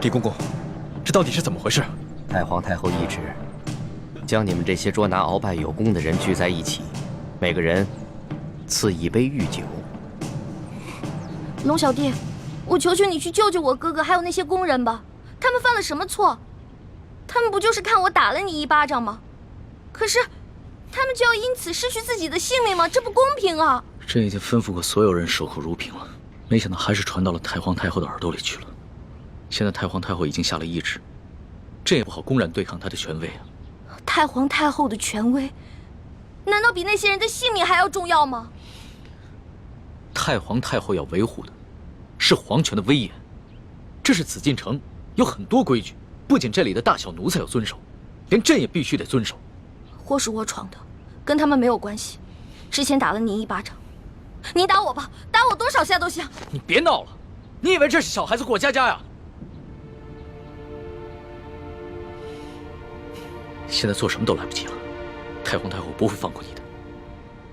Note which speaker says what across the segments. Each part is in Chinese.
Speaker 1: 狄公公，这到底是怎么回事？
Speaker 2: 太皇太后懿旨，将你们这些捉拿鳌拜有功的人聚在一起，每个人赐一杯御酒。
Speaker 3: 龙小弟，我求求你去救救我哥哥，还有那些工人吧。他们犯了什么错？他们不就是看我打了你一巴掌吗？可是，他们就要因此失去自己的性命吗？这不公平啊！
Speaker 4: 朕已经吩咐过所有人守口如瓶了，没想到还是传到了太皇太后的耳朵里去了。现在太皇太后已经下了懿旨，朕也不好公然对抗她的权威啊。
Speaker 3: 太皇太后的权威，难道比那些人的性命还要重要吗？
Speaker 4: 太皇太后要维护的是皇权的威严，这是紫禁城有很多规矩，不仅这里的大小奴才要遵守，连朕也必须得遵守。
Speaker 3: 祸是我闯的，跟他们没有关系。之前打了你一巴掌，你打我吧，打我多少下都行。
Speaker 4: 你别闹了，你以为这是小孩子过家家呀？现在做什么都来不及了，太皇太后不会放过你的。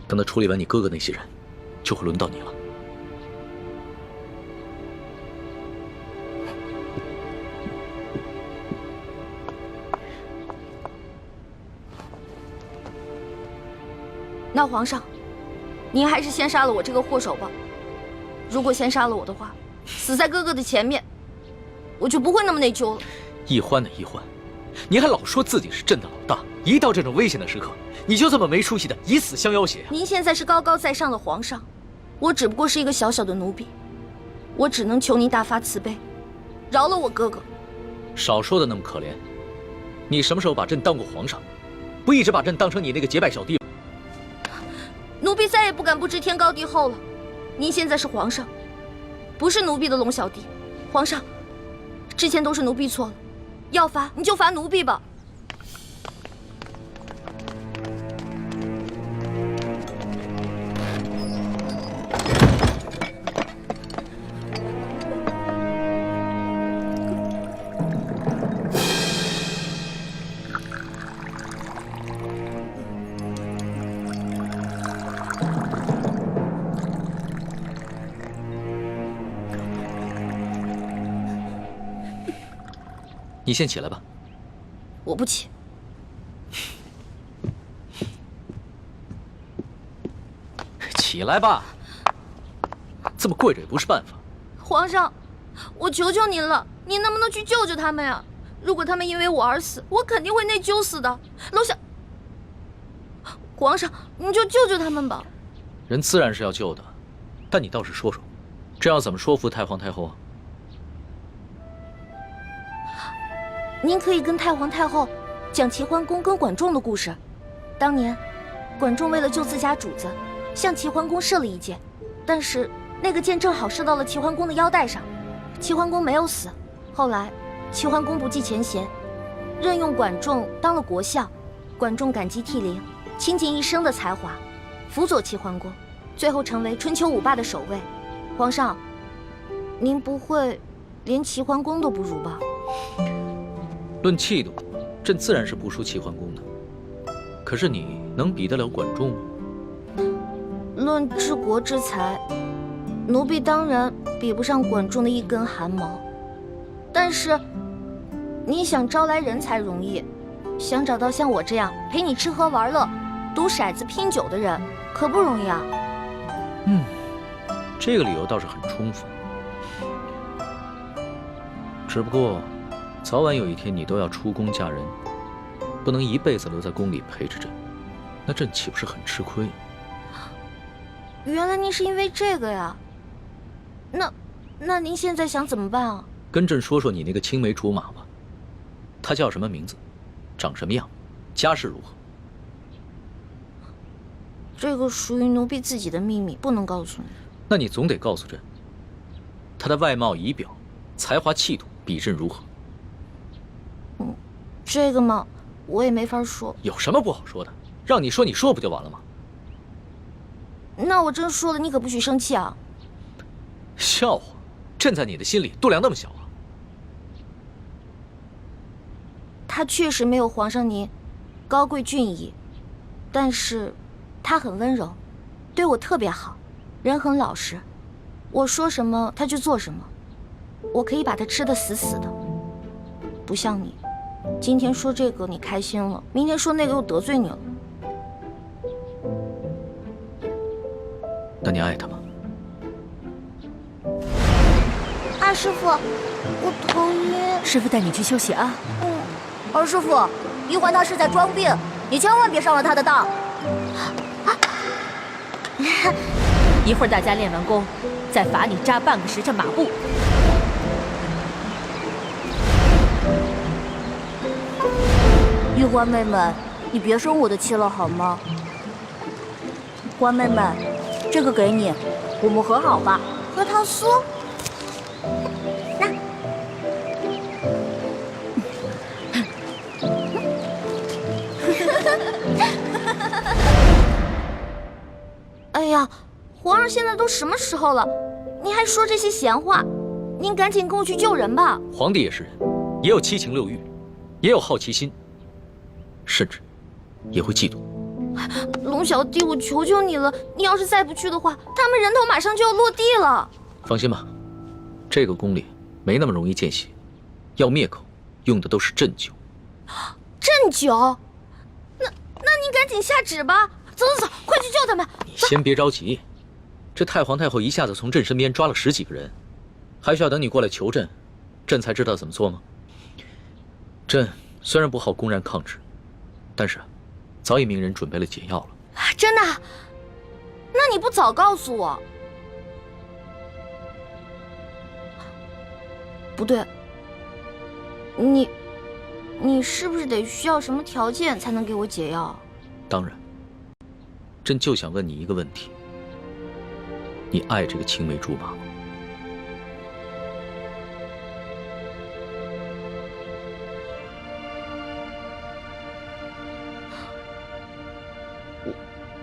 Speaker 4: 等她处理完你哥哥那些人，就会轮到你了。
Speaker 3: 那皇上，您还是先杀了我这个祸首吧。如果先杀了我的话，死在哥哥的前面，我就不会那么内疚了。
Speaker 4: 奕欢的奕欢，你还老说自己是朕的老大，一到这种危险的时刻，你就这么没出息的以死相要挟啊！
Speaker 3: 您现在是高高在上的皇上，我只不过是一个小小的奴婢，我只能求您大发慈悲，饶了我哥哥。
Speaker 4: 少说的那么可怜，你什么时候把朕当过皇上？不一直把朕当成你那个结拜小弟吗？
Speaker 3: 奴婢再也不敢不知天高地厚了。您现在是皇上，不是奴婢的龙小弟。皇上，之前都是奴婢错了，要罚你就罚奴婢吧。
Speaker 4: 你先起来吧。
Speaker 3: 我不起。
Speaker 4: 起来吧，这么跪着也不是办法。
Speaker 3: 皇上，我求求您了，您能不能去救救他们呀？如果他们因为我而死，我肯定会内疚死的。龙小，皇上，你就救救他们吧。
Speaker 4: 人自然是要救的，但你倒是说说，这要怎么说服太皇太后啊？
Speaker 3: 您可以跟太皇太后讲齐桓公跟管仲的故事。当年，管仲为了救自家主子，向齐桓公射了一箭，但是那个箭正好射到了齐桓公的腰带上，齐桓公没有死。后来，齐桓公不计前嫌，任用管仲当了国相。管仲感激涕零，倾尽一生的才华，辅佐齐桓公，最后成为春秋五霸的首位。皇上，您不会连齐桓公都不如吧？
Speaker 4: 论气度，朕自然是不输齐桓公的。可是你能比得了管仲吗？
Speaker 3: 论治国之才，奴婢当然比不上管仲的一根汗毛。但是，你想招来人才容易，想找到像我这样陪你吃喝玩乐、赌骰子拼酒的人，可不容易啊。
Speaker 4: 这个理由倒是很充分。只不过，早晚有一天你都要出宫嫁人，不能一辈子留在宫里陪着朕，那朕岂不是很吃亏？
Speaker 3: 原来您是因为这个呀？那您现在想怎么办啊？
Speaker 4: 跟朕说说你那个青梅竹马吧，他叫什么名字，长什么样，家世如何？
Speaker 3: 这个属于奴婢自己的秘密，不能告诉你。
Speaker 4: 那你总得告诉朕，他的外貌仪表、才华气度比朕如何？
Speaker 3: 这个嘛，我也没法说。
Speaker 4: 有什么不好说的？让你说，你说不就完了吗？
Speaker 3: 那我真说了，你可不许生气啊！
Speaker 4: 笑话，朕在你的心里度量那么小啊？
Speaker 3: 他确实没有皇上您高贵俊逸，但是他很温柔，对我特别好，人很老实。我说什么他就做什么，我可以把他吃得死死的。不像你，今天说这个你开心了，明天说那个又得罪你了。
Speaker 4: 那你爱他吗？
Speaker 3: 二师傅，我头晕。
Speaker 5: 师傅带你去休息啊。
Speaker 3: 二师傅，玉环他是在装病，你千万别上了他的当。
Speaker 5: 一会儿大家练完功，再罚你扎半个时辰马步。
Speaker 3: 玉环妹妹，你别生我的气了好吗？环妹妹，这个给你，我们和好吧。核桃酥，那。哎呀，皇上现在都什么时候了，你还说这些闲话？您赶紧跟我去救人吧。
Speaker 4: 皇帝也是人，也有七情六欲，也有好奇心，甚至也会嫉妒。
Speaker 3: 龙小弟，我求求你了，你要是再不去的话，他们人头马上就要落地了。
Speaker 4: 放心吧，这个宫里没那么容易见血，要灭口用的都是鸩酒。
Speaker 3: 鸩酒？那你赶紧下旨吧。走，快去救他们！
Speaker 4: 你先别着急，这太皇太后一下子从朕身边抓了10几个人，还需要等你过来求朕，朕才知道怎么做吗？朕虽然不好公然抗旨，但是早已命人准备了解药了。
Speaker 3: 真的？那你不早告诉我？不对，你是不是得需要什么条件才能给我解药？
Speaker 4: 当然。朕就想问你一个问题：你爱这个青梅竹马吗？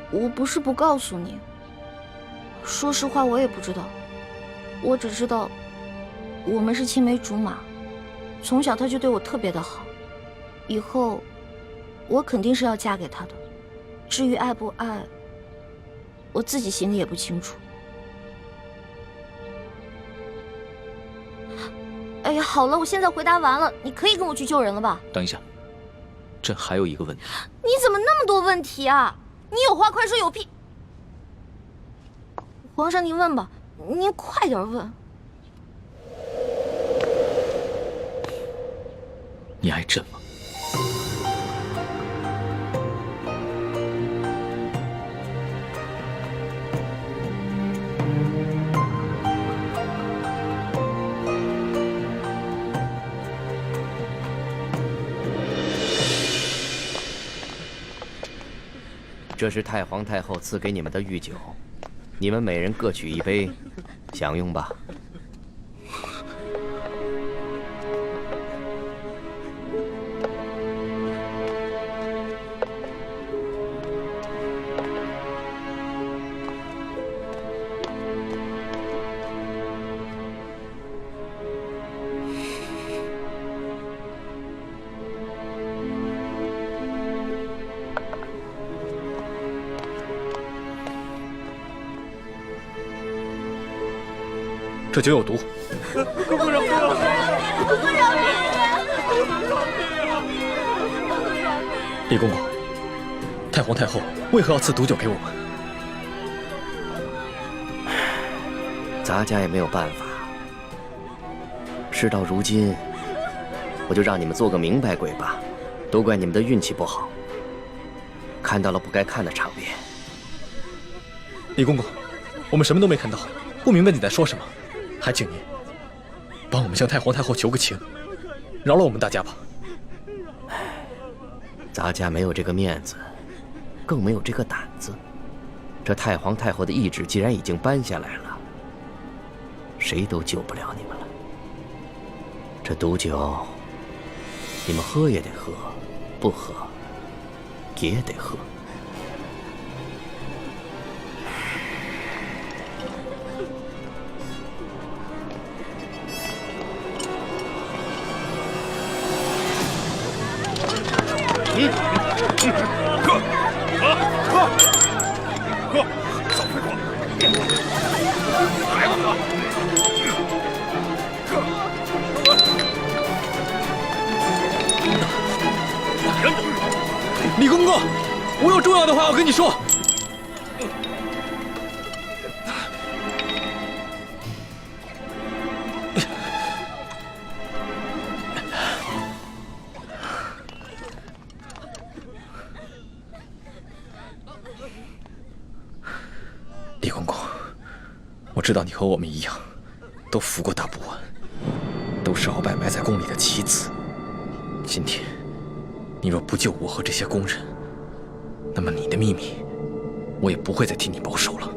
Speaker 3: 我不是不告诉你，说实话我也不知道，我只知道我们是青梅竹马，从小他就对我特别的好，以后我肯定是要嫁给他的。至于爱不爱，我自己心里也不清楚。哎呀，好了，我现在回答完了，你可以跟我去救人了吧？
Speaker 4: 等一下，朕还有一个问题。
Speaker 3: 你怎么那么多问题啊？你有话快说，有屁！皇上您问吧，您快点问。
Speaker 4: 你爱朕吗？
Speaker 2: 这是太皇太后赐给你们的御酒，你们每人各取一杯，享用吧。
Speaker 1: 这酒有毒。
Speaker 6: 姑姑饶命！姑姑饶命！
Speaker 1: 李公公，太皇太后为何要赐毒酒给我们？
Speaker 2: 咱家也没有办法。事到如今，我就让你们做个明白鬼吧。都怪你们的运气不好，看到了不该看的场面。
Speaker 1: 李公公，我们什么都没看到，不明白你在说什么。还请您帮我们向太皇太后求个情，饶了我们大家吧。
Speaker 2: 咱家没有这个面子，更没有这个胆子。这太皇太后的懿旨既然已经颁下来了，谁都救不了你们了。这毒酒，你们喝也得喝，不喝也得喝。
Speaker 1: 李公公，我有重要的话要跟你说。李公公，我知道你和我们一样，都服过大不完，都是鳌拜埋在宫里的棋子。今天，你若不救我和这些宫人，那么你的秘密，我也不会再替你保守了。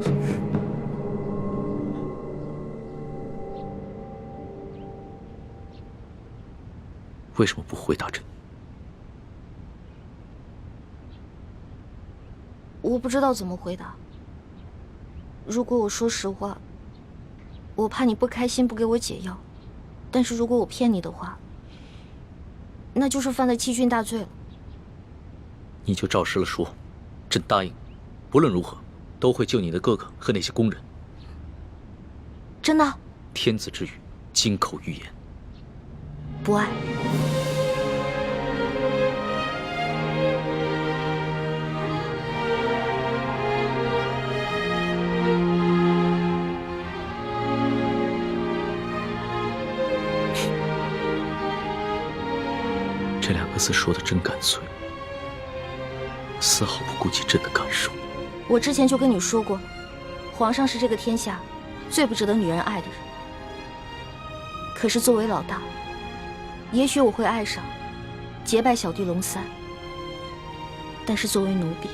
Speaker 4: 为什么不回答朕？
Speaker 3: 我不知道怎么回答。如果我说实话，我怕你不开心，不给我解药；但是如果我骗你的话，那就是犯了欺君大罪了。
Speaker 4: 你就照实了说，朕答应，不论如何，都会救你的哥哥和那些宫人。
Speaker 3: 真的？
Speaker 4: 天子之语，金口玉言。
Speaker 3: 不爱。
Speaker 4: 这两个字说的真干脆，丝毫不顾及朕的感受。
Speaker 3: 我之前就跟你说过，皇上是这个天下最不值得女人爱的人。可是作为老大，也许我会爱上结拜小弟龙三，但是作为奴婢，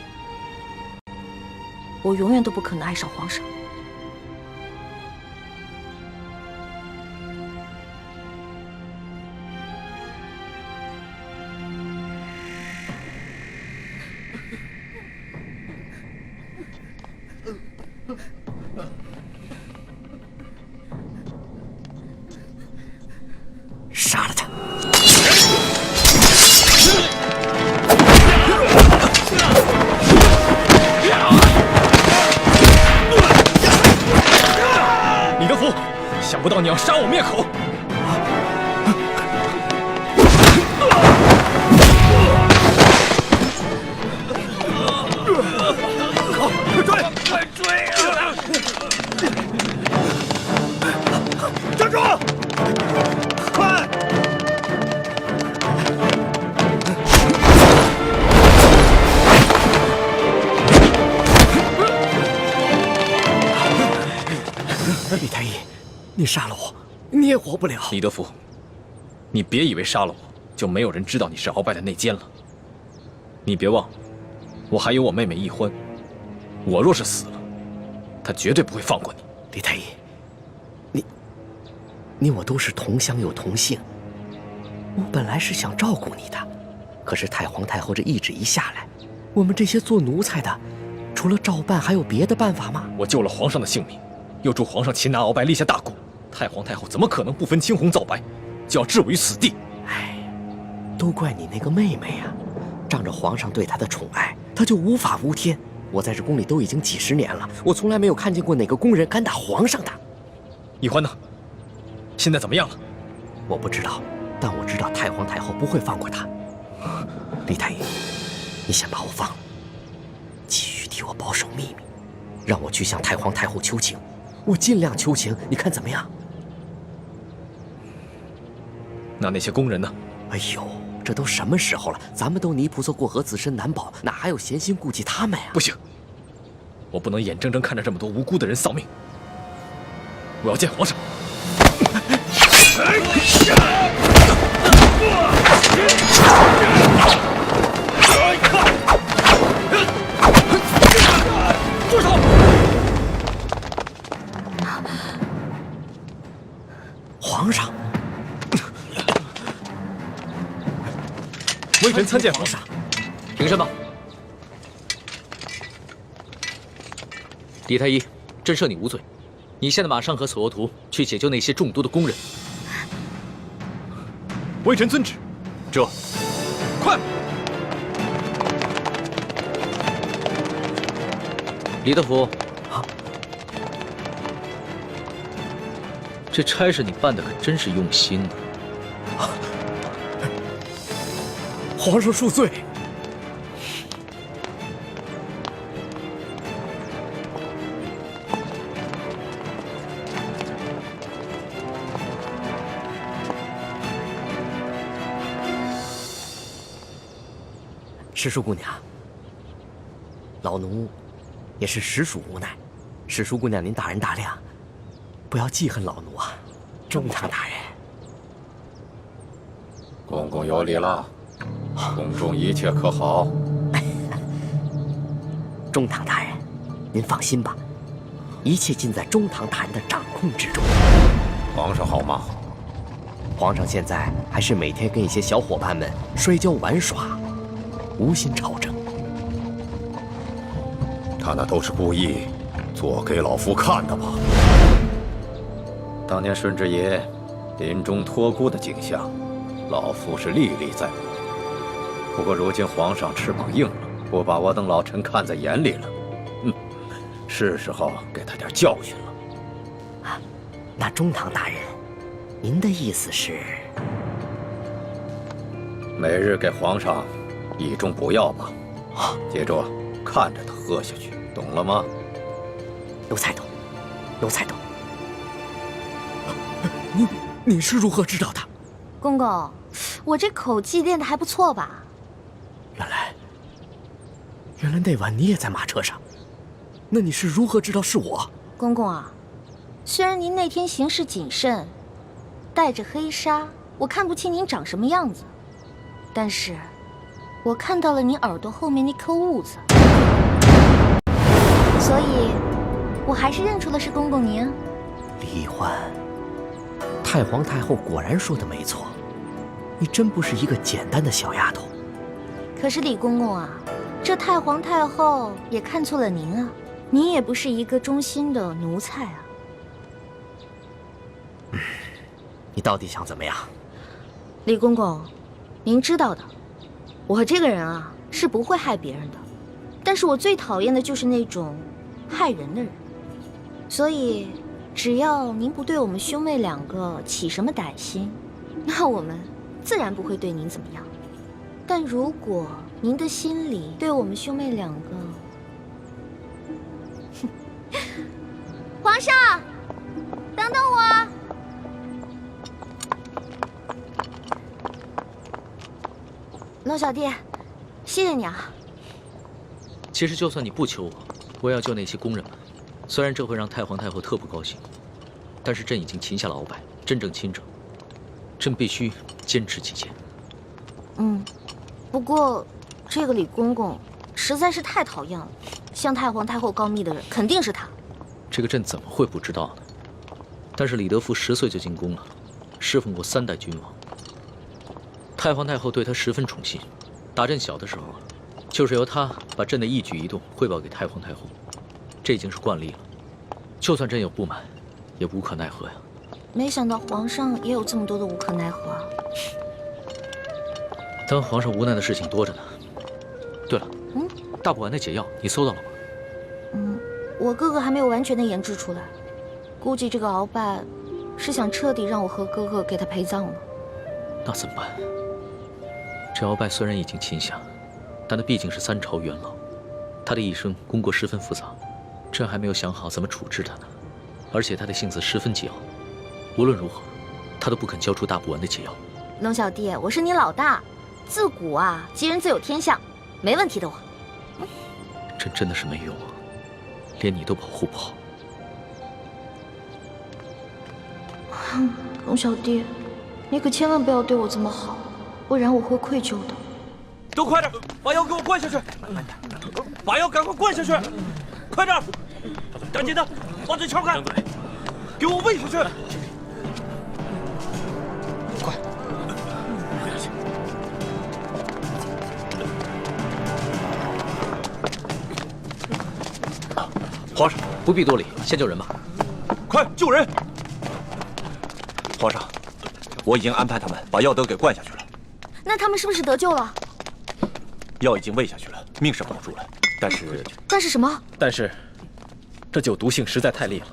Speaker 3: 我永远都不可能爱上皇上。
Speaker 2: 杀了他！
Speaker 1: 李德福，想不到你要杀我灭口！快追！快追啊！站住！快！
Speaker 2: 李太医，你杀了我，你也活不了。
Speaker 1: 李德福，你别以为杀了我就没有人知道你是鳌拜的内奸了。你别忘了，我还有我妹妹易欢，我若是死了，她绝对不会放过你。
Speaker 2: 李太医，你我都是同乡又同姓，我本来是想照顾你的，可是太皇太后这懿旨一下来，我们这些做奴才的，除了照办还有别的办法吗？
Speaker 1: 我救了皇上的性命，又助皇上擒拿鳌拜，立下大功，太皇太后怎么可能不分青红皂白，就要置我于死地？
Speaker 2: 哎，都怪你那个妹妹呀！仗着皇上对她的宠爱，她就无法无天。我在这宫里都已经几十年了，我从来没有看见过哪个宫人敢打皇上的。
Speaker 1: 易欢呢？现在怎么样了？
Speaker 2: 我不知道，但我知道太皇太后不会放过她。李太医，你先把我放了，继续替我保守秘密，让我去向太皇太后求情，我尽量求情，你看怎么样？
Speaker 1: 那些宫人呢？
Speaker 2: 哎呦，这都什么时候了？咱们都泥菩萨过河，自身难保，哪还有闲心顾及他们呀？
Speaker 1: 不行，我不能眼睁睁看着这么多无辜的人丧命。我要见皇上。住手！
Speaker 2: 皇上，
Speaker 1: 微臣参见皇上。
Speaker 4: 平身吧。李太医，朕赦你无罪。你现在马上和索额图去解救那些中毒的宫人。
Speaker 1: 微臣遵旨。这，快！
Speaker 4: 李德福，啊，这差事你办的可真是用心呢。
Speaker 2: 皇上恕罪。石叔姑娘，老奴也是实属无奈。石叔姑娘，您大人大量，不要记恨老奴啊！中堂大人，
Speaker 7: 公公有礼了，宫中一切可好？
Speaker 2: 中堂大人，您放心吧，一切尽在中堂大人的掌控之中。
Speaker 7: 皇上好吗？
Speaker 2: 皇上现在还是每天跟一些小伙伴们摔跤玩耍，无心朝政。
Speaker 7: 他那都是故意做给老夫看的吧？当年顺治爷临终托孤的景象，老夫是历历在目。不过如今皇上翅膀硬了，不把我等老臣看在眼里了，是时候给他点教训了。
Speaker 2: 啊，那中堂大人，您的意思是？
Speaker 7: 每日给皇上一盅补药吧，接着看着他喝下去，懂了吗？
Speaker 2: 奴才懂，奴才懂。你是如何知道的？
Speaker 3: 公公，我这口技练得还不错吧？
Speaker 2: 原来那晚你也在马车上，那你是如何知道是我？
Speaker 3: 公公啊，虽然您那天行事谨慎，带着黑纱，我看不清您长什么样子，但是我看到了您耳朵后面那颗痦子，所以我还是认出了是公公您。
Speaker 2: 李欢，太皇太后果然说的没错，你真不是一个简单的小丫头。
Speaker 3: 可是李公公啊，这太皇太后也看错了您啊，您也不是一个忠心的奴才啊。
Speaker 2: 你到底想怎么样？
Speaker 3: 李公公，您知道的，我这个人啊是不会害别人的，但是我最讨厌的就是那种害人的人。所以，只要您不对我们兄妹两个起什么歹心，那我们自然不会对您怎么样。但如果您的心里对我们兄妹两个，皇上，等等我。龙小弟，谢谢你啊。
Speaker 4: 其实就算你不求我，我也要救那些宫人们。虽然这会让太皇太后特不高兴，但是朕已经擒下了鳌拜，真正亲政，朕必须坚持己见。
Speaker 3: 不过这个李公公实在是太讨厌了，向太皇太后告密的人肯定是他。
Speaker 4: 这个朕怎么会不知道呢？但是李德福10岁就进宫了，侍奉过3代君王。太皇太后对他十分宠信，打朕小的时候，就是由他把朕的一举一动汇报给太皇太后，这已经是惯例了。就算朕有不满，也无可奈何呀。
Speaker 3: 没想到皇上也有这么多的无可奈何啊。
Speaker 4: 当皇上无奈的事情多着呢。对了，大补丸的解药你搜到了吗？
Speaker 3: 我哥哥还没有完全的研制出来，估计这个鳌拜是想彻底让我和哥哥给他陪葬了。
Speaker 4: 那怎么办？这鳌拜虽然已经擒下，但他毕竟是3朝元老，他的一生功过十分复杂，朕还没有想好怎么处置他呢。而且他的性子十分桀骜，无论如何，他都不肯交出大补丸的解药。
Speaker 3: 龙小弟，我是你老大，自古啊，吉人自有天相，没问题的我。
Speaker 4: 朕真的是没用啊，连你都保护不好。
Speaker 3: 龙小弟，你可千万不要对我这么好，不然我会愧疚的。
Speaker 6: 都快点，把药给我灌下去！把药赶快灌下去！快点，赶紧的，把嘴撬开，给我喂下去！快！
Speaker 4: 皇上不必多礼，先救人吧。
Speaker 6: 快救人！
Speaker 8: 皇上，我已经安排他们把药都给灌下去了。
Speaker 3: 那他们是不是得救了？
Speaker 8: 药已经喂下去了，命是保住了，
Speaker 3: 但是什么？
Speaker 1: 但是，这酒毒性实在太烈了，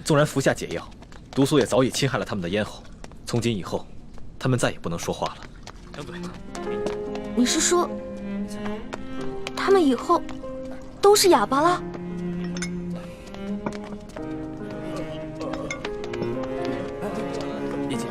Speaker 1: 纵然服下解药，毒素也早已侵害了他们的咽喉。从今以后，他们再也不能说话了。
Speaker 6: 张嘴！
Speaker 3: 你是说，他们以后都是哑巴了？
Speaker 1: 理解。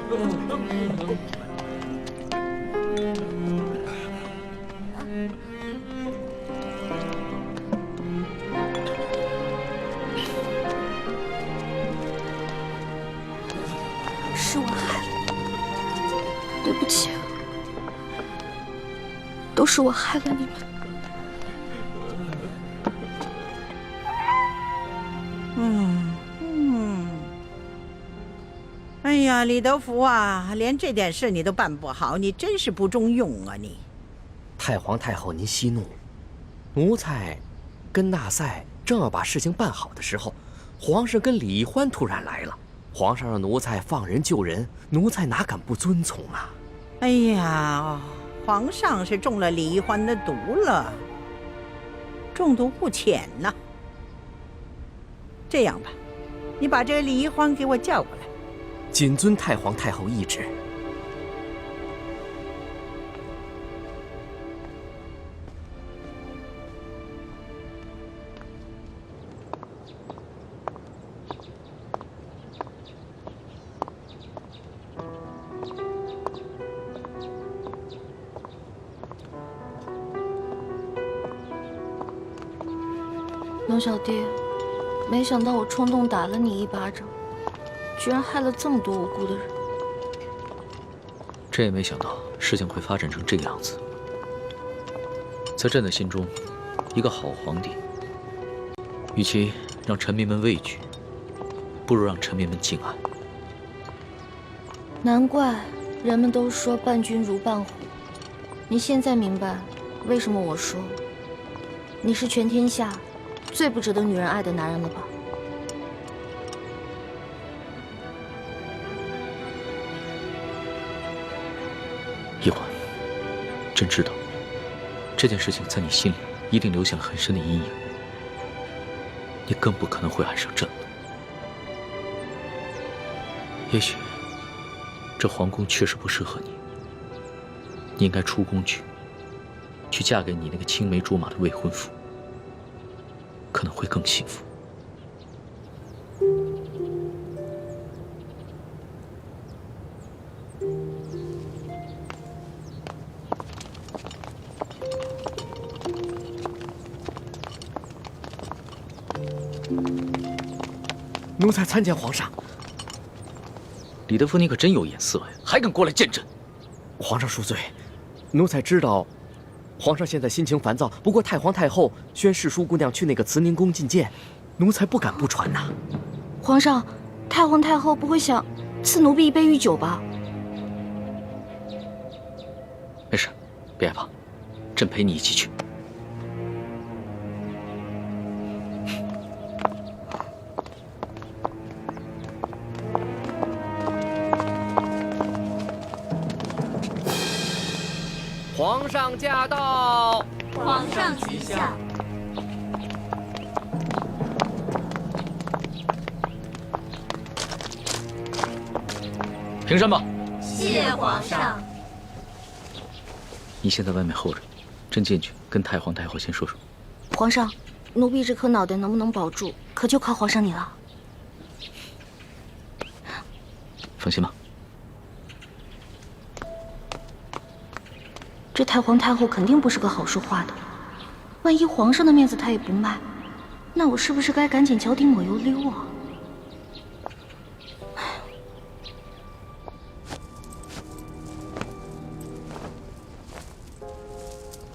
Speaker 3: 对不起，都是我害了你们。
Speaker 9: 哎呀，李德福啊，连这点事你都办不好，你真是不中用啊你！
Speaker 2: 太皇太后，您息怒，奴才跟纳赛正要把事情办好的时候，皇上跟李易欢突然来了。皇上让奴才放人救人，奴才哪敢不遵从啊？
Speaker 9: 哎呀，皇上是中了李易欢的毒了，中毒不浅呐。这样吧，你把这个李易欢给我叫过来。
Speaker 2: 谨遵太皇太后懿旨。
Speaker 3: 龙小弟，没想到我冲动打了你一巴掌，居然害了这么多无辜的人。
Speaker 4: 朕也没想到事情会发展成这个样子。在朕的心中，一个好皇帝，与其让臣民们畏惧，不如让臣民们敬爱。
Speaker 3: 难怪人们都说伴君如伴虎。你现在明白为什么我说你是全天下最不值得女人爱的男人了吧？
Speaker 4: 易欢，朕知道这件事情在你心里一定留下了很深的阴影，你更不可能会爱上朕了。也许这皇宫确实不适合你，你应该出宫去嫁给你那个青梅竹马的未婚夫，可能会更幸福。
Speaker 2: 奴才参见皇上。
Speaker 4: 李德福，你可真有眼色呀，还敢过来见朕！
Speaker 2: 皇上恕罪，奴才知道，皇上现在心情烦躁。不过太皇太后宣世淑姑娘去那个慈宁宫觐见，奴才不敢不传呐。
Speaker 3: 皇上，太皇太后不会想赐奴婢一杯御酒吧？
Speaker 4: 没事，别害怕，朕陪你一起去。
Speaker 2: 皇上驾到！
Speaker 5: 皇上吉祥！
Speaker 4: 平身吧。
Speaker 5: 谢皇上。
Speaker 4: 你先在外面候着，朕进去跟太皇太后先说说。
Speaker 3: 皇上，奴婢这颗脑袋能不能保住，可就靠皇上你了。
Speaker 4: 放心吧。
Speaker 3: 这太皇太后肯定不是个好说话的，万一皇上的面子她也不卖，那我是不是该赶紧脚底抹油溜啊？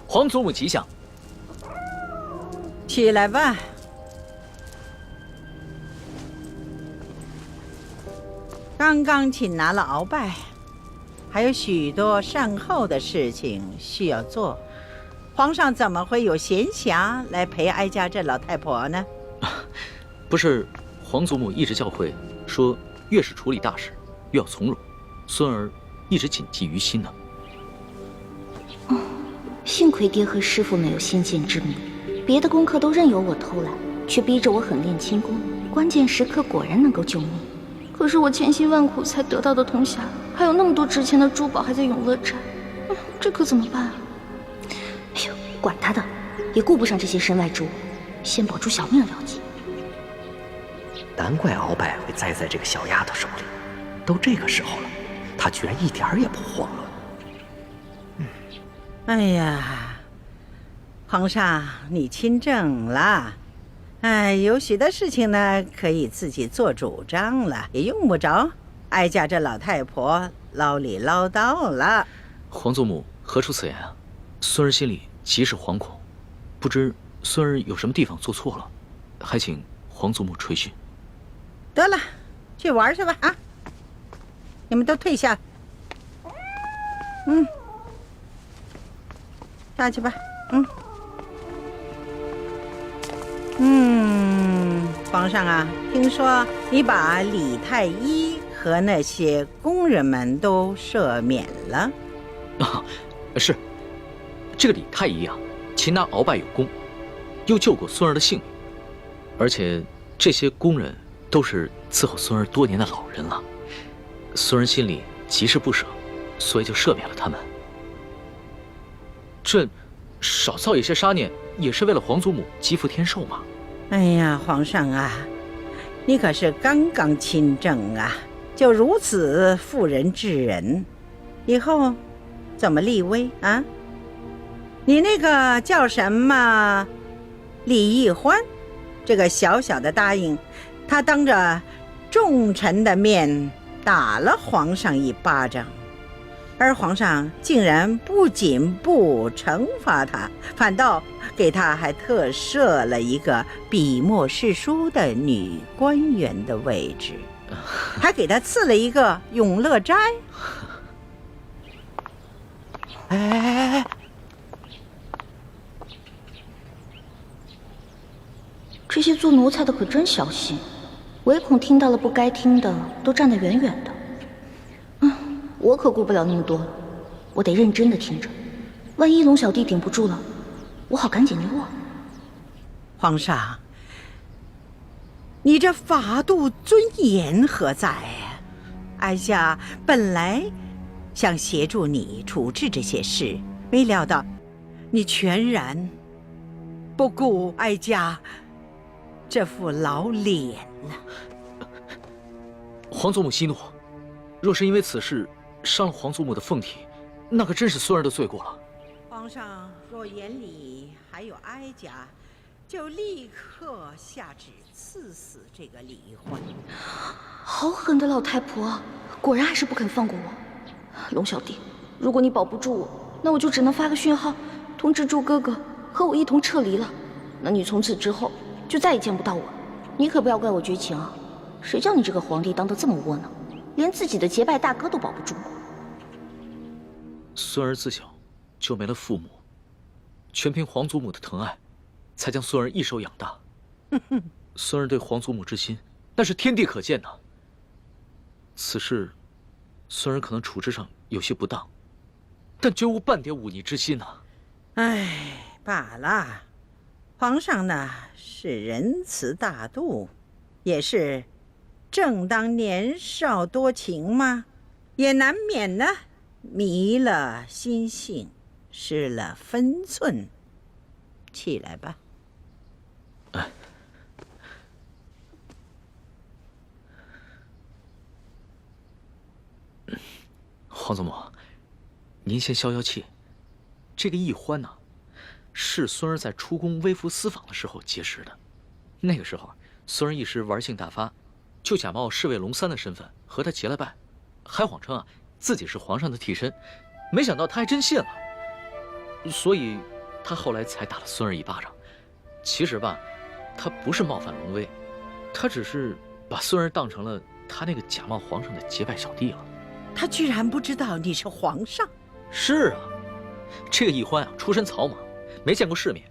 Speaker 4: 皇祖母吉祥。
Speaker 9: 起来吧。刚刚请拿了鳌拜，还有许多善后的事情需要做，皇上怎么会有闲暇来陪哀家这老太婆呢？
Speaker 4: 不是，皇祖母一直教诲说，越是处理大事，越要从容。孙儿一直谨记于心呢。
Speaker 3: 幸亏爹和师傅没有先见之明，别的功课都任由我偷懒，却逼着我狠练轻功，关键时刻果然能够救命。可是我千辛万苦才得到的铜匣，还有那么多值钱的珠宝还在永乐斋，这可怎么办啊？哎呦，管他的，也顾不上这些身外之物，先保住小命了结。
Speaker 2: 难怪鳌拜会栽在这个小丫头手里，都这个时候了，她居然一点儿也不慌了。
Speaker 9: 哎呀，皇上你亲政了，有许多事情呢可以自己做主张了，也用不着哀家这老太婆唠里唠叨了。
Speaker 4: 皇祖母何出此言啊？孙儿心里极是惶恐，不知孙儿有什么地方做错了，还请皇祖母垂训。
Speaker 9: 得了，去玩去吧啊！你们都退下。下去吧。皇上啊，听说你把李太医和那些工人们都赦免了。
Speaker 4: 啊，是。这个李太医啊，擒拿鳌拜有功，又救过孙儿的性命，而且这些工人都是伺候孙儿多年的老人了。孙儿心里极是不舍，所以就赦免了他们。这少造一些杀念，也是为了皇祖母积福天寿嘛。
Speaker 9: 哎呀，皇上啊，你可是刚刚亲政啊，就如此妇人之仁，以后怎么立威啊？你那个叫什么李义欢，这个小小的答应，他当着众臣的面打了皇上一巴掌，而皇上竟然不仅不惩罚他，反倒给他还特设了一个笔墨诗书的女官员的位置，还给他赐了一个永乐斋。哎，
Speaker 3: 这些做奴才的可真小心，唯恐听到了不该听的，都站得远远的。我可顾不了那么多，我得认真的听着，万一龙小弟顶不住了，我好赶紧溜啊！
Speaker 9: 皇上，你这法度尊严何在啊？哀家本来想协助你处置这些事，没料到你全然不顾哀家这副老脸了。
Speaker 4: 皇祖母息怒，若是因为此事伤了皇祖母的凤体，那可真是孙儿的罪过了。
Speaker 9: 皇上若眼里还有哀家，就立刻下旨赐死这个李义欢。
Speaker 3: 好狠的老太婆，果然还是不肯放过我。龙小弟，如果你保不住我，那我就只能发个讯号，通知祝哥哥和我一同撤离了。那你从此之后就再也见不到我。你可不要怪我绝情啊！谁叫你这个皇帝当得这么窝囊，连自己的结拜大哥都保不住。
Speaker 4: 孙儿自小就没了父母，全凭皇祖母的疼爱，才将孙儿一手养大。孙儿对皇祖母之心，那是天地可见的。此事，孙儿可能处置上有些不当，但绝无半点忤逆之心呐。
Speaker 9: 唉，罢了。皇上呢是仁慈大度，也是正当年少多情嘛，也难免呢迷了心性，失了分寸。起来吧。
Speaker 4: 皇祖母，您先消消气。这个义欢呢，是孙儿在出宫微服私访的时候结识的。那个时候，孙儿一时玩性大发，就假冒侍卫龙三的身份和他结了拜，还谎称自己是皇上的替身。没想到他还真信了，所以他后来才打了孙儿一巴掌。其实吧，他不是冒犯龙威，他只是把孙儿当成了他那个假冒皇上的结拜小弟了。
Speaker 9: 他居然不知道你是皇上。
Speaker 4: 是啊，这个义欢出身草莽，没见过世面，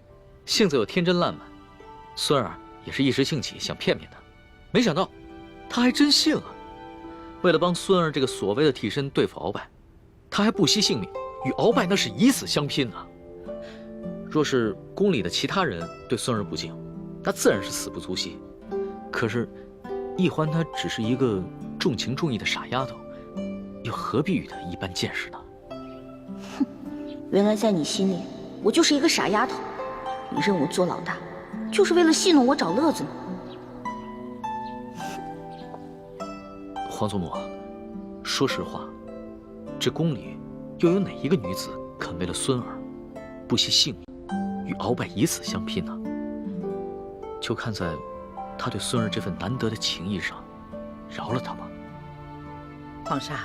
Speaker 4: 性子又天真烂漫。孙儿也是一时兴起想骗骗他，没想到他还真信了。为了帮孙儿这个所谓的替身对付鳌拜，他还不惜性命，与鳌拜那是以死相拼呐。若是宫里的其他人对孙儿不敬，那自然是死不足惜。可是义欢她只是一个重情重义的傻丫头，又何必与他一般见识呢？
Speaker 3: 哼，原来在你心里，我就是一个傻丫头。你认我做老大，就是为了戏弄我找乐子吗？
Speaker 4: 皇祖母，说实话，这宫里又有哪一个女子肯为了孙儿不惜性命，与鳌拜以死相拼呢？就看在他对孙儿这份难得的情谊上，饶了他吧。
Speaker 9: 皇上，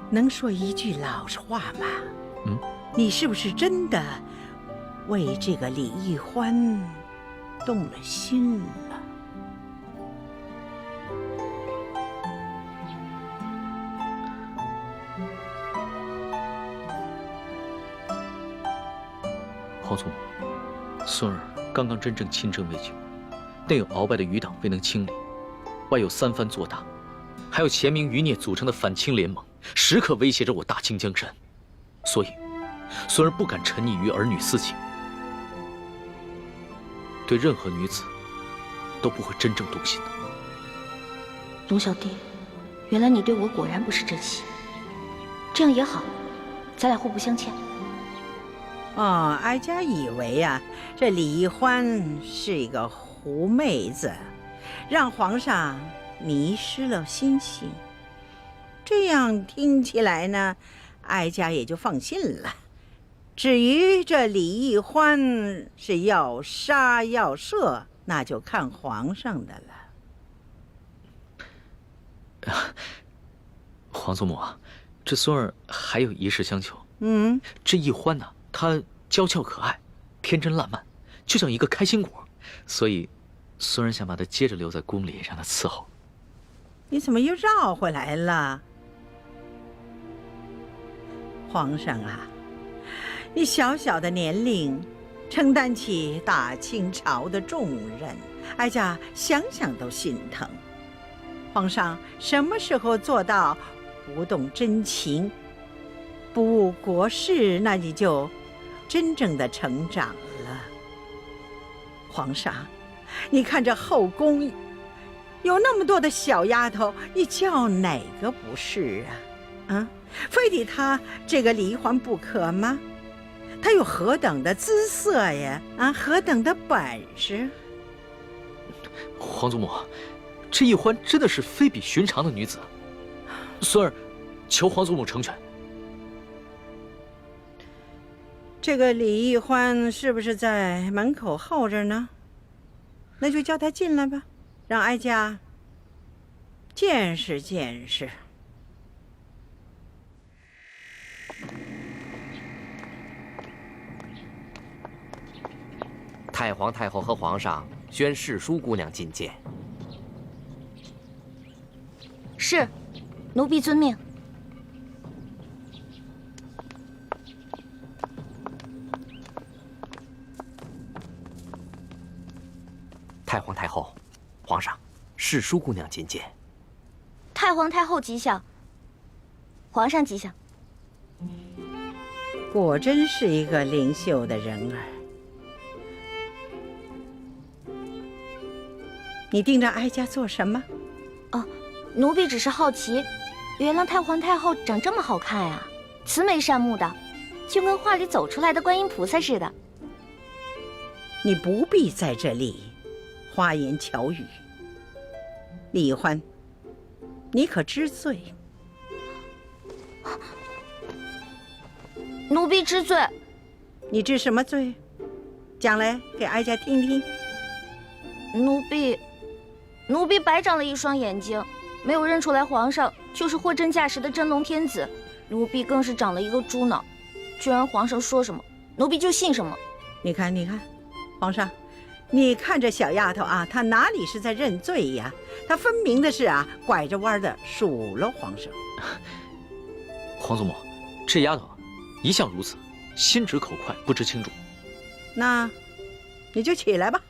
Speaker 9: 能说一句老实话吗？你是不是真的为这个李易欢动了心了？
Speaker 4: 皇祖母，孙儿刚刚真正亲征未久，内有鳌拜的余党未能清理，外有三藩做大，还有前明余孽组成的反清联盟，时刻威胁着我大清江山，所以孙儿不敢沉溺于儿女私情，对任何女子都不会真正动心的。
Speaker 3: 龙小弟，原来你对我果然不是真心，这样也好，咱俩互不相欠。
Speaker 9: 哦，哀家以为啊，这李易欢是一个狐妹子，让皇上迷失了心性。这样听起来呢，哀家也就放心了。至于这李易欢是要杀要赦，那就看皇上的了。
Speaker 4: 皇祖母啊，这孙儿还有一事相求。这易欢呢，他娇俏可爱，天真烂漫，就像一个开心果，所以孙儿想把他接着留在宫里，让他伺候。
Speaker 9: 你怎么又绕回来了？皇上啊，你小小的年龄，承担起大清朝的重任，哀家想想都心疼。皇上什么时候做到不动真情，不误国事，那你就真正的成长了。皇上，你看这后宫有那么多的小丫头，你叫哪个不是啊？非得她这个李易欢不可吗？她有何等的姿色呀？何等的本事？
Speaker 4: 皇祖母，这易欢真的是非比寻常的女子，孙儿求皇祖母成全。
Speaker 9: 这个李易欢是不是在门口候着呢？那就叫他进来吧，让哀家见识见识。
Speaker 2: 太皇太后和皇上宣世淑姑娘觐见。
Speaker 3: 是，奴婢遵命。
Speaker 2: 太皇太后，皇上，世淑姑娘觐见。
Speaker 3: 太皇太后吉祥，皇上吉祥。
Speaker 9: 果真是一个灵秀的人儿。你盯着哀家做什么？
Speaker 3: 奴婢只是好奇，原来太皇太后长这么好看呀，慈眉善目的，就跟画里走出来的观音菩萨似的。
Speaker 9: 你不必在这里花言巧语。李易欢，你可知罪？
Speaker 3: 奴婢知罪。
Speaker 9: 你知什么罪？讲来给哀家听听。
Speaker 3: 奴婢白长了一双眼睛，没有认出来皇上就是货真价实的真龙天子。奴婢更是长了一个猪脑，居然皇上说什么，奴婢就信什么。
Speaker 9: 你看，皇上，你看这小丫头啊，她哪里是在认罪呀？她分明的是拐着弯的数落皇上。
Speaker 4: 皇祖母，这丫头一向如此，心直口快，不知轻重。
Speaker 9: 那你就起来吧。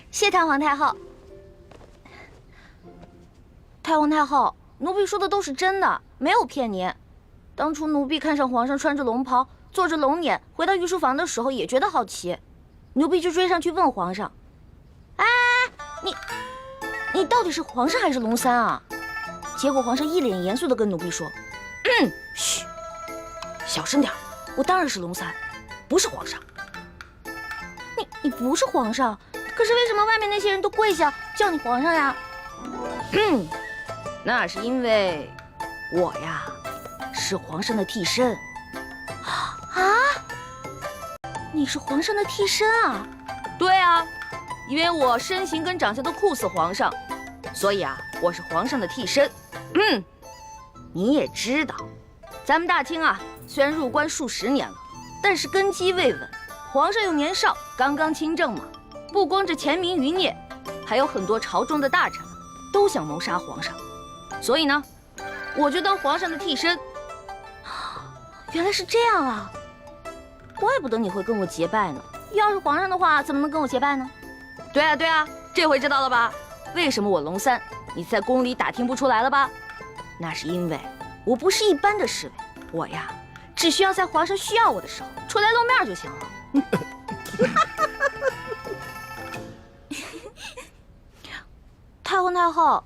Speaker 3: 谢太皇太后。太皇太后，奴婢说的都是真的，没有骗您。当初奴婢看上皇上穿着龙袍，坐着龙辇，回到御书房的时候也觉得好奇，奴婢就追上去问皇上：“哎，你到底是皇上还是龙三啊？”结果皇上一脸严肃地跟奴婢说：“嘘，小声点，我当然是龙三，不是皇上。”你不是皇上，可是为什么外面那些人都跪下叫你皇上呀？那是因为我呀是皇上的替身。你是皇上的替身啊？
Speaker 5: 对啊，因为我身形跟长相都酷似皇上，所以我是皇上的替身。
Speaker 3: 你也知道，咱们大清啊，虽然入关数十年了，但是根基未稳，皇上又年少，刚刚亲政嘛。不光这前明余孽，还有很多朝中的大臣们都想谋杀皇上，所以呢，我就当皇上的替身。原来是这样啊，怪不得你会跟我结拜呢。要是皇上的话，怎么能跟我结拜呢？对啊对啊，这回知道了吧？为什么我龙三你在宫里打听不出来了吧？那是因为我不是一般的侍卫，我呀，只需要在皇上需要我的时候出来露面就行了。太皇太后，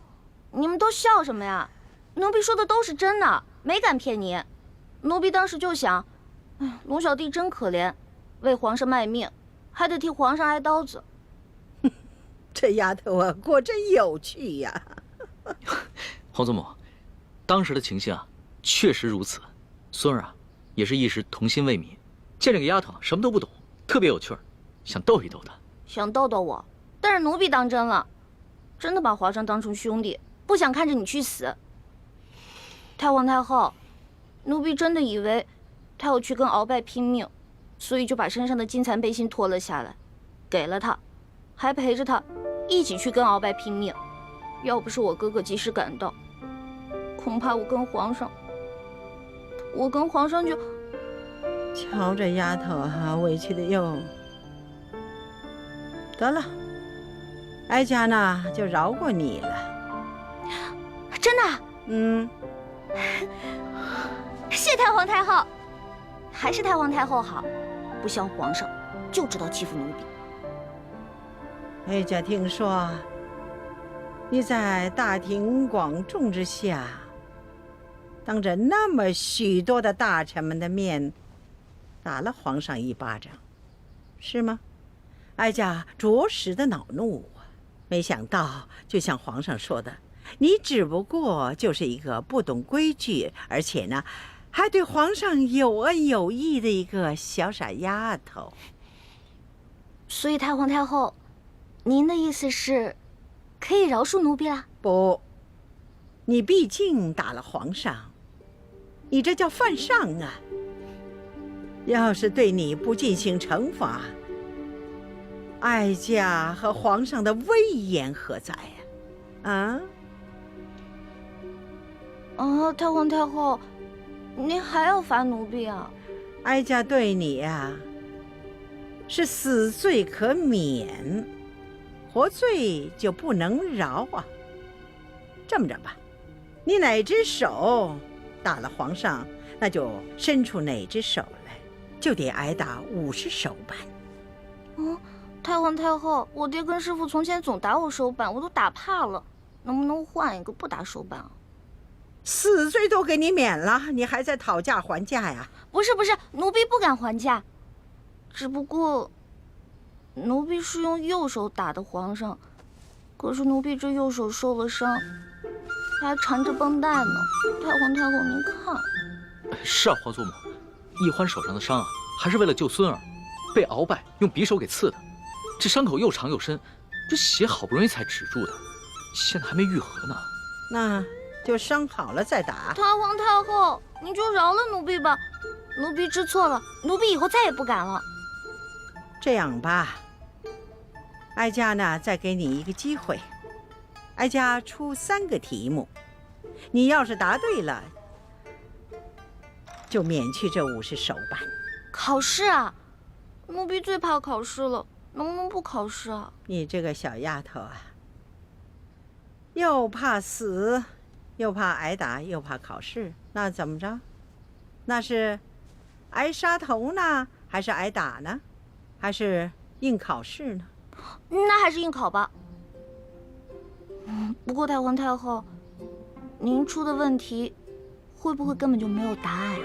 Speaker 3: 你们都笑什么呀？奴婢说的都是真的，没敢骗你。奴婢当时就想，龙小弟真可怜，为皇上卖命，还得替皇上挨刀子。
Speaker 9: 这丫头啊，果真有趣呀！
Speaker 4: 皇祖母，当时的情形啊，确实如此。孙儿啊，也是一时童心未泯，见这个丫头什么都不懂，特别有趣儿，想逗一逗她。
Speaker 3: 想逗逗我，但是奴婢当真了，真的把皇上当成兄弟，不想看着你去死。太皇太后，奴婢真的以为他要去跟鳌拜拼命，所以就把身上的金蚕背心脱了下来，给了他，还陪着他一起去跟鳌拜拼命。要不是我哥哥及时赶到，恐怕我跟皇上就……
Speaker 9: 瞧这丫头啊，委屈的哟。得了，哀家呢就饶过你了。
Speaker 3: 真的？
Speaker 9: 嗯。
Speaker 3: 谢太皇太后，还是太皇太后好，不像皇上就知道欺负奴婢。
Speaker 9: 哀家听说你在大庭广众之下，当着那么许多的大臣们的面，打了皇上一巴掌，是吗？哀家着实的恼怒啊！没想到，就像皇上说的，你只不过就是一个不懂规矩，而且呢，还对皇上有恩有义的一个小傻丫头。
Speaker 3: 所以太皇太后，您的意思是，可以饶恕奴婢啦？
Speaker 9: 不，你毕竟打了皇上，你这叫犯上啊！要是对你不进行惩罚，哀家和皇上的威严何在呀？
Speaker 3: 太皇太后，您还要罚奴婢啊？
Speaker 9: 哀家对你呀，是死罪可免，活罪就不能饶啊。这么着吧，你哪只手打了皇上，那就伸出哪只手来，就得挨打50手板。
Speaker 3: 太皇太后，我爹跟师傅从前总打我手板，我都打怕了，能不能换一个不打手板啊？
Speaker 9: 死罪都给你免了，你还在讨价还价呀？
Speaker 3: 不是，奴婢不敢还价，只不过奴婢是用右手打的皇上，可是奴婢这右手受了伤，还缠着绷带呢。太皇太后，您看。
Speaker 4: 是啊，皇祖母，奕欢手上的伤啊，还是为了救孙儿，被鳌拜用匕首给刺的。这伤口又长又深，这血好不容易才止住的，现在还没愈合呢。
Speaker 9: 那就伤好了再打。
Speaker 3: 太皇太后，你就饶了奴婢吧，奴婢知错了，奴婢以后再也不敢了。
Speaker 9: 这样吧，哀家呢再给你一个机会，哀家出3个题目，你要是答对了，就免去这50手板。
Speaker 3: 考试啊？奴婢最怕考试了，能不能不考试啊？
Speaker 9: 你这个小丫头啊，又怕死，又怕挨打，又怕考试，那怎么着？那是挨杀头呢，还是挨打呢？还是应考试呢？
Speaker 3: 那还是应考吧。不过太皇太后，您出的问题会不会根本就没有答案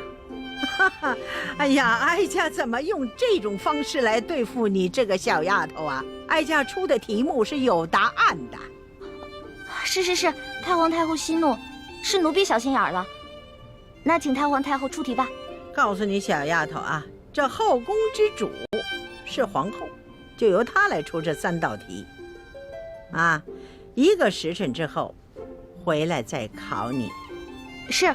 Speaker 3: 啊？
Speaker 9: 哎呀，哀家怎么用这种方式来对付你这个小丫头啊？哀家出的题目是有答案的。
Speaker 3: 是，太皇太后息怒，是奴婢小心眼了。那请太皇太后出题吧。
Speaker 9: 告诉你小丫头啊，这后宫之主是皇后，就由她来出这3道题。1个时辰之后回来再考你。
Speaker 3: 是。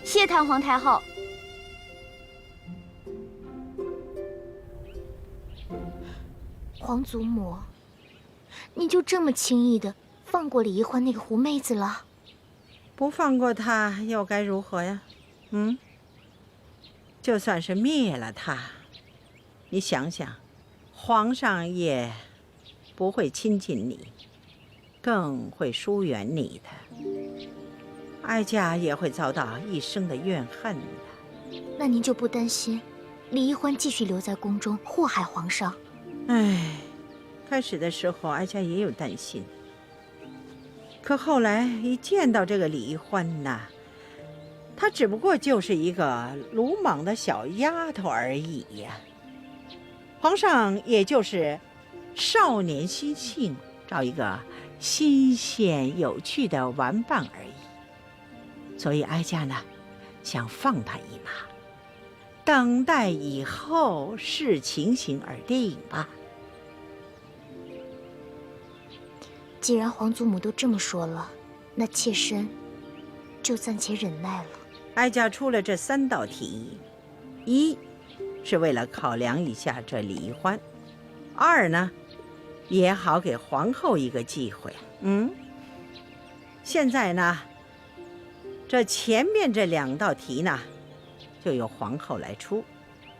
Speaker 3: 谢太皇太后。皇祖母，你就这么轻易的放过李易欢那个狐妹子了？
Speaker 9: 不放过她又该如何呀？就算是灭了她，你想想，皇上也不会亲近你，更会疏远你的。哀家也会遭到一生的怨恨的。
Speaker 3: 那您就不担心李易欢继续留在宫中祸害皇上？
Speaker 9: 唉，开始的时候哀家也有担心，可后来一见到这个李易欢呐，她只不过就是一个鲁莽的小丫头而已呀。皇上也就是少年心性，找一个新鲜有趣的玩伴而已。所以哀家呢，想放他一马，等待以后视情形而定吧。
Speaker 3: 既然皇祖母都这么说了，那妾身就暂且忍耐了。
Speaker 9: 哀家出了这3道题，一是为了考量一下这李易欢，二呢，也好给皇后一个机会。现在呢，这前面这2道题呢，就由皇后来出，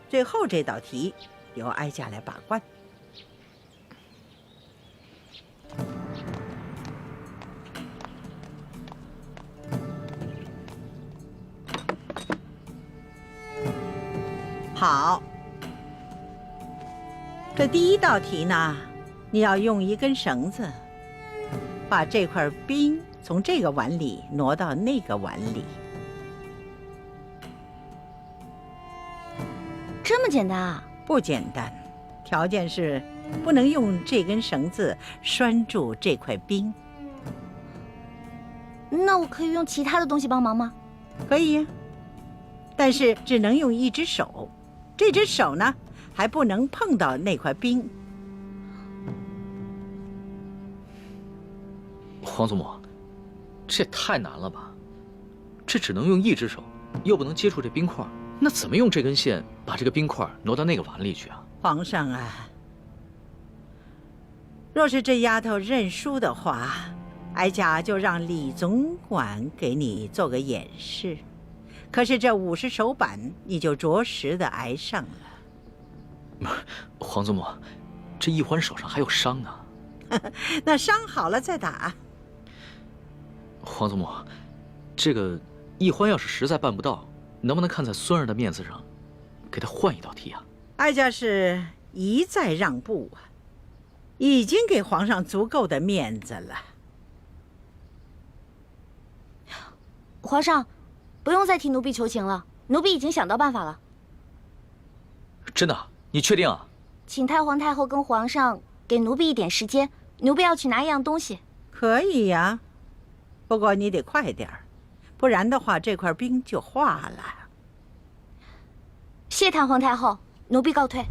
Speaker 9: 最后这道题由哀家来把关。好，这第1道题呢，你要用一根绳子，把这块冰从这个碗里挪到那个碗里。
Speaker 3: 这么简单啊？
Speaker 9: 不简单，条件是不能用这根绳子拴住这块冰。
Speaker 3: 那我可以用其他的东西帮忙吗？
Speaker 9: 可以呀，但是只能用一只手，这只手呢还不能碰到那块冰。
Speaker 4: 皇祖母，这也太难了吧？这只能用一只手，又不能接触这冰块，那怎么用这根线把这个冰块挪到那个碗里去啊？
Speaker 9: 皇上啊，若是这丫头认输的话，哀家就让李总管给你做个演示。可是这50手板，你就着实的挨上了。
Speaker 4: 皇祖母，这易欢手上还有伤呢。
Speaker 9: 那伤好了再打。
Speaker 4: 皇祖母，这个易欢要是实在办不到，能不能看在孙儿的面子上，给他换一道题啊？
Speaker 9: 哀家是一再让步啊，已经给皇上足够的面子了。
Speaker 3: 皇上，不用再替奴婢求情了，奴婢已经想到办法了。
Speaker 4: 真的？你确定啊？
Speaker 3: 请太皇太后跟皇上给奴婢一点时间，奴婢要去拿一样东西。
Speaker 9: 可以呀，不过你得快点儿，不然的话这块冰就化了。
Speaker 3: 谢太皇太后，奴婢告退。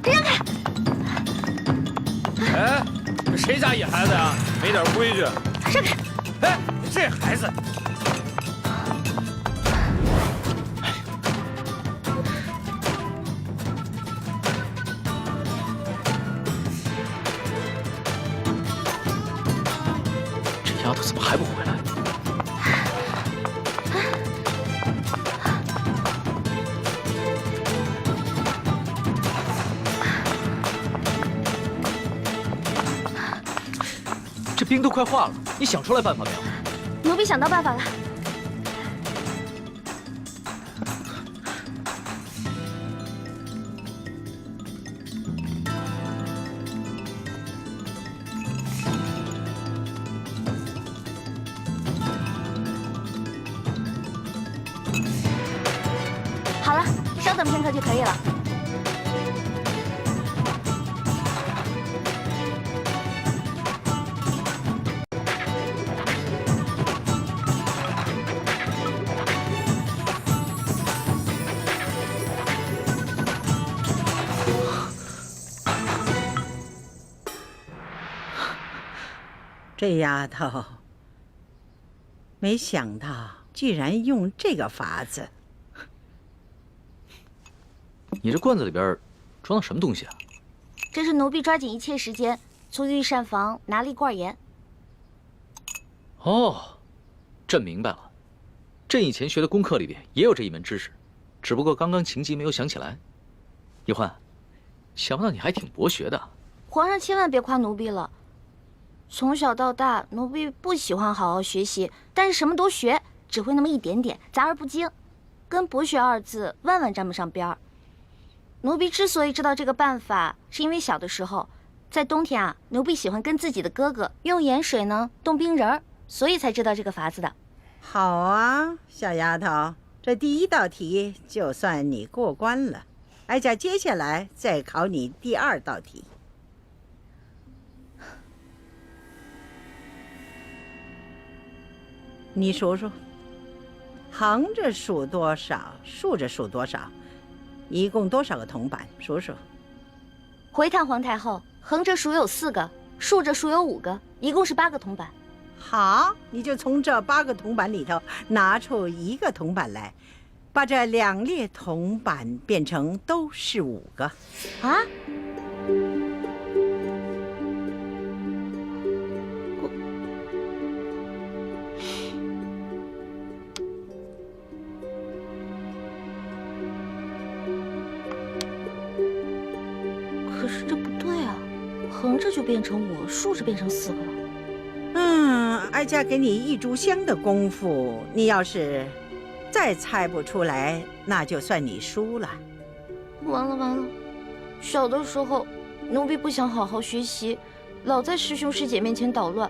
Speaker 3: 让开！
Speaker 6: 哎，这谁家野孩子呀？没点规矩！
Speaker 3: 让开！
Speaker 6: 哎，这孩子。
Speaker 4: 这丫头怎么还不回来？这冰都快化了，你想出来办法没有？
Speaker 3: 奴婢想到办法了。好了，稍等片刻就可以了。
Speaker 9: 这丫头，没想到居然用这个法子。
Speaker 4: 你这罐子里边装的什么东西啊？
Speaker 3: 这是奴婢抓紧一切时间从御膳房拿了一罐盐。
Speaker 4: 哦，朕明白了。朕以前学的功课里边也有这一门知识，只不过刚刚情急没有想起来。易欢，想不到你还挺博学的。
Speaker 3: 皇上千万别夸奴婢了。从小到大，奴婢不喜欢好好学习，但是什么都学，只会那么一点点，杂而不精，跟博学二字万万沾不上边儿。奴婢之所以知道这个办法，是因为小的时候，在冬天啊，奴婢喜欢跟自己的哥哥用盐水呢冻冰人儿，所以才知道这个法子的。
Speaker 9: 好啊，小丫头，这第一道题就算你过关了。哀家接下来再考你第2道题。你数数，横着数多少，竖着数多少，一共多少个铜板？数数。
Speaker 3: 回太皇太后，横着数有4个，竖着数有5个，一共是8个铜板。
Speaker 9: 好，你就从这8个铜板里头拿出1个铜板来，把这2列铜板变成都是5个。
Speaker 3: 啊？可是这不对啊，横着就变成5，竖着变成4个了。
Speaker 9: 哀家给你1炷香的功夫，你要是再猜不出来，那就算你输了。
Speaker 3: 完了完了，小的时候，奴婢不想好好学习，老在师兄师姐面前捣乱，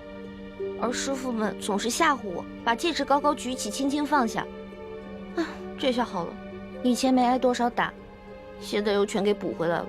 Speaker 3: 而师傅们总是吓唬我，把戒指高高举起，轻轻放下。啊，这下好了，以前没挨多少打，现在又全给补回来了。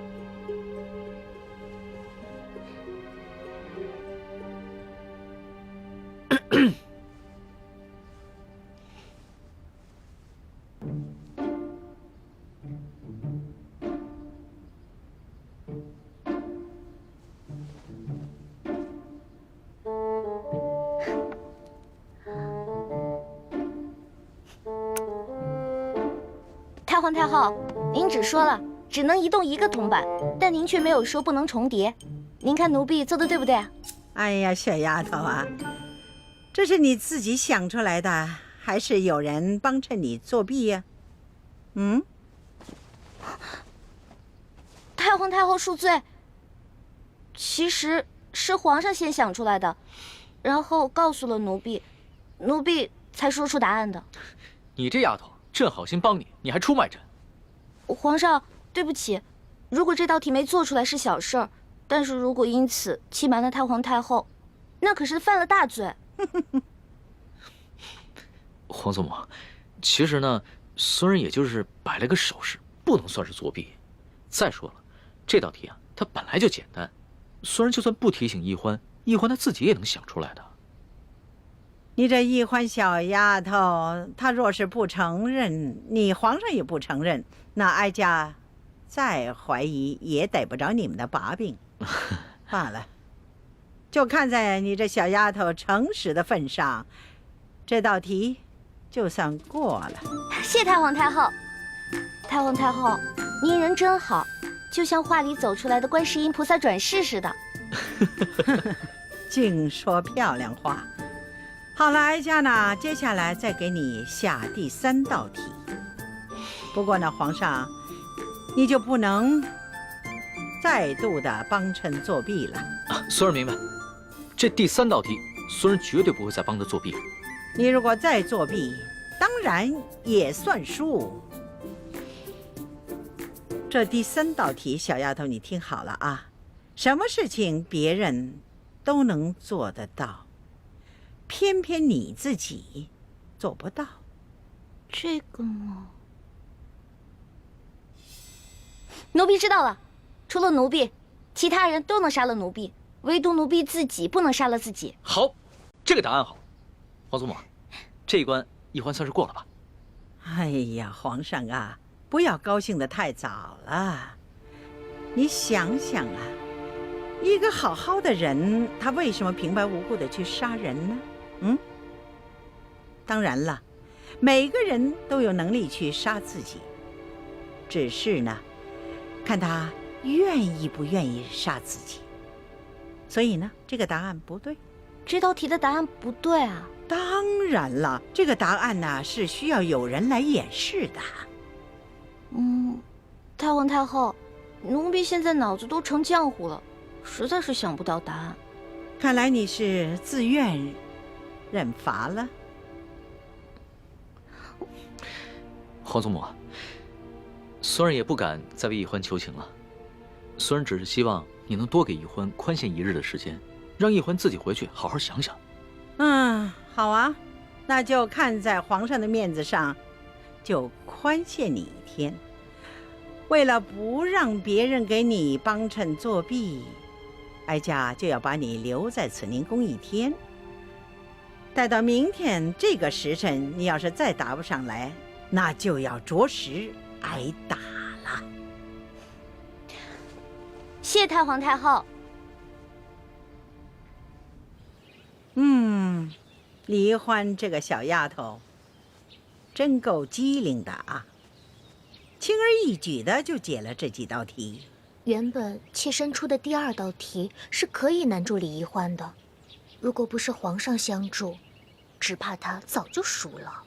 Speaker 3: 太皇太后，您只说了只能移动1个铜板，但您却没有说不能重叠。您看奴婢做的对不对啊？
Speaker 9: 哎呀，小丫头啊，这是你自己想出来的，还是有人帮衬你作弊呀？
Speaker 3: 太皇太后恕罪，其实是皇上先想出来的，然后告诉了奴婢，奴婢才说出答案的。
Speaker 4: 你这丫头，朕好心帮你，你还出卖朕。
Speaker 3: 皇上，对不起，如果这道题没做出来是小事儿，但是如果因此欺瞒了太皇太后，那可是犯了大罪。
Speaker 4: 皇祖母，其实呢，虽然也就是摆了个手势，不能算是作弊。再说了，这道题啊，它本来就简单，虽然就算不提醒易欢，易欢她自己也能想出来的。
Speaker 9: 你这易欢小丫头，她若是不承认，你皇上也不承认，那哀家再怀疑也逮不着你们的把柄。罢了，就看在你这小丫头诚实的份上，这道题就算过了。
Speaker 3: 谢太皇太后。太皇太后，您人真好，就像画里走出来的观世音菩萨转世似的。
Speaker 9: 净说漂亮话。好了，哀家呢，接下来再给你下第3道题。不过呢，皇上，你就不能再度的帮衬作弊了。
Speaker 4: 孙儿明白，这第3道题，孙儿绝对不会再帮他作弊了。
Speaker 9: 你如果再作弊，当然也算输。这第3道题，小丫头，你听好了啊，什么事情别人都能做得到，偏偏你自己做不到。
Speaker 3: 这个嘛，奴婢知道了，除了奴婢，其他人都能杀了奴婢，唯独奴婢自己不能杀了自己。
Speaker 4: 好，这个答案好。皇祖母，这一关易欢算是过了吧？
Speaker 9: 哎呀，皇上啊，不要高兴得太早了。你想想啊，一个好好的人，他为什么平白无故的去杀人呢？当然了，每个人都有能力去杀自己，只是呢，看他愿意不愿意杀自己。所以呢，这个答案不对。
Speaker 3: 这道题的答案不对啊！
Speaker 9: 当然了，这个答案呢是需要有人来演示的。
Speaker 3: 太皇太后，奴婢现在脑子都成浆糊了，实在是想不到答案。
Speaker 9: 看来你是自愿认罚了。
Speaker 4: 皇祖母，孙儿也不敢再为奕欢求情了。孙儿只是希望你能多给奕欢宽限1日的时间，让奕欢自己回去好好想想。
Speaker 9: 好啊，那就看在皇上的面子上，就宽限你1天。为了不让别人给你帮衬作弊，哀家就要把你留在慈宁宫1天。待到明天这个时辰，你要是再答不上来，那就要着实挨打了。
Speaker 3: 谢太皇太后。
Speaker 9: 李欢这个小丫头，真够机灵的啊！轻而易举的就解了这几道题。
Speaker 3: 原本妾身出的第2道题是可以难住李奕欢的，如果不是皇上相助，只怕他早就输了。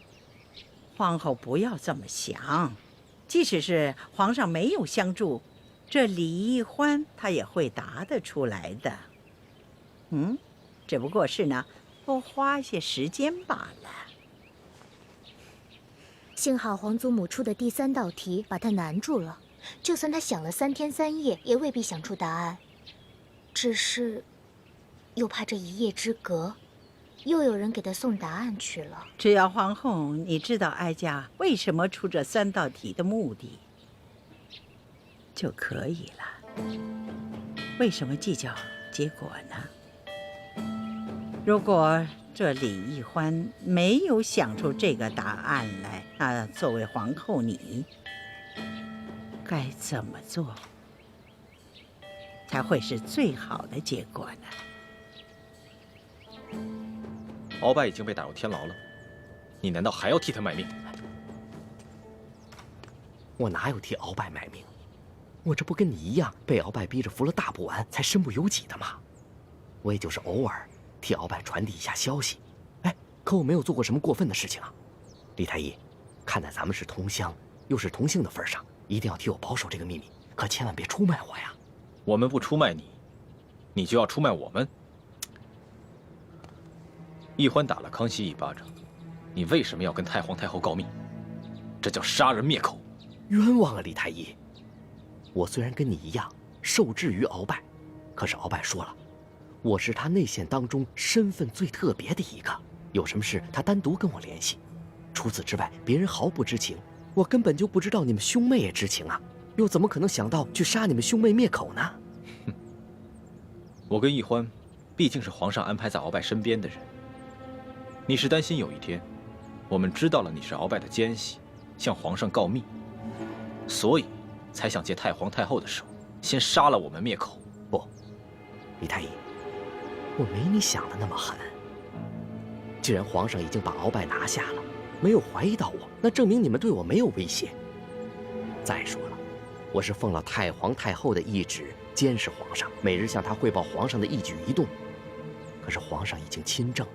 Speaker 9: 皇后不要这么想，即使是皇上没有相助，这李奕欢他也会答得出来的。只不过是呢，多花些时间罢了。
Speaker 3: 幸好皇祖母出的第3道题把他难住了，就算他想了3天3夜，也未必想出答案。只是，又怕这一夜之隔，又有人给他送答案去了。
Speaker 9: 只要皇后你知道哀家为什么出这3道题的目的，就可以了。为什么计较结果呢？如果这李奕欢没有想出这个答案来，那作为皇后你该怎么做才会是最好的结果呢？
Speaker 1: 鳌拜已经被打入天牢了，你难道还要替他卖命？
Speaker 2: 我哪有替鳌拜卖命？我这不跟你一样被鳌拜逼着服了大补丸才身不由己的吗？我也就是偶尔替鳌拜传递一下消息，可我没有做过什么过分的事情啊。李太医，看在咱们是同乡又是同姓的份上，一定要替我保守这个秘密，可千万别出卖我呀。
Speaker 1: 我们不出卖你，你就要出卖我们。奕欢打了康熙1巴掌，你为什么要跟太皇太后告密？这叫杀人灭口。
Speaker 2: 冤枉啊，李太医！我虽然跟你一样受制于鳌拜，可是鳌拜说了，我是他内线当中身份最特别的一个，有什么事他单独跟我联系，除此之外别人毫不知情。我根本就不知道你们兄妹也知情啊，又怎么可能想到去杀你们兄妹灭口呢？
Speaker 1: 我跟奕欢毕竟是皇上安排在鳌拜身边的人，你是担心有一天我们知道了你是鳌拜的奸细，向皇上告密，所以才想借太皇太后的手先杀了我们灭口。
Speaker 2: 不，李太医，我没你想的那么狠。既然皇上已经把鳌拜拿下了，没有怀疑到我，那证明你们对我没有威胁。再说了，我是奉了太皇太后的懿旨监视皇上，每日向他汇报皇上的一举一动。可是皇上已经亲政，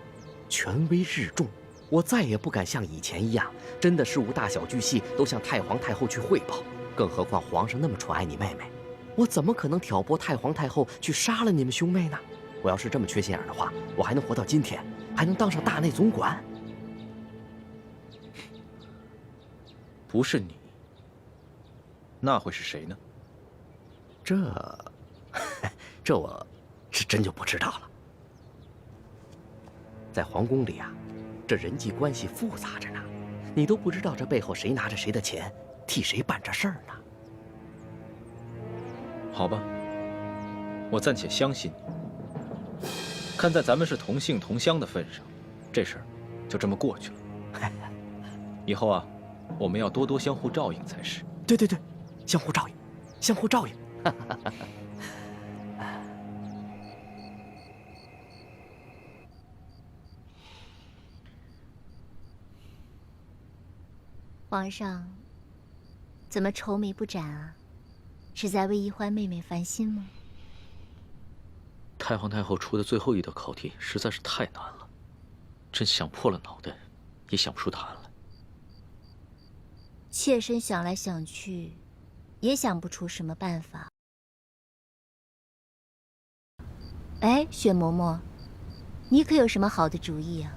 Speaker 2: 权威日重，我再也不敢像以前一样，真的事无大小巨细都向太皇太后去汇报。更何况皇上那么宠爱你妹妹，我怎么可能挑拨太皇太后去杀了你们兄妹呢？我要是这么缺心眼的话，我还能活到今天，还能当上大内总管？
Speaker 1: 不是你，那会是谁呢？
Speaker 2: 这我是真就不知道了。在皇宫里啊，这人际关系复杂着呢，你都不知道这背后谁拿着谁的钱，替谁办这事儿呢。
Speaker 1: 好吧，我暂且相信你。看在咱们是同姓同乡的份上，这事儿就这么过去了。以后啊，我们要多多相互照应才是。
Speaker 2: 对，相互照应，相互照应。
Speaker 3: 皇上，怎么愁眉不展啊？是在为懿欢妹妹烦心吗？
Speaker 4: 太皇太后出的最后一道考题实在是太难了，朕想破了脑袋，也想不出答案来。
Speaker 3: 妾身想来想去，也想不出什么办法。哎，雪嬷嬷，你可有什么好的主意啊？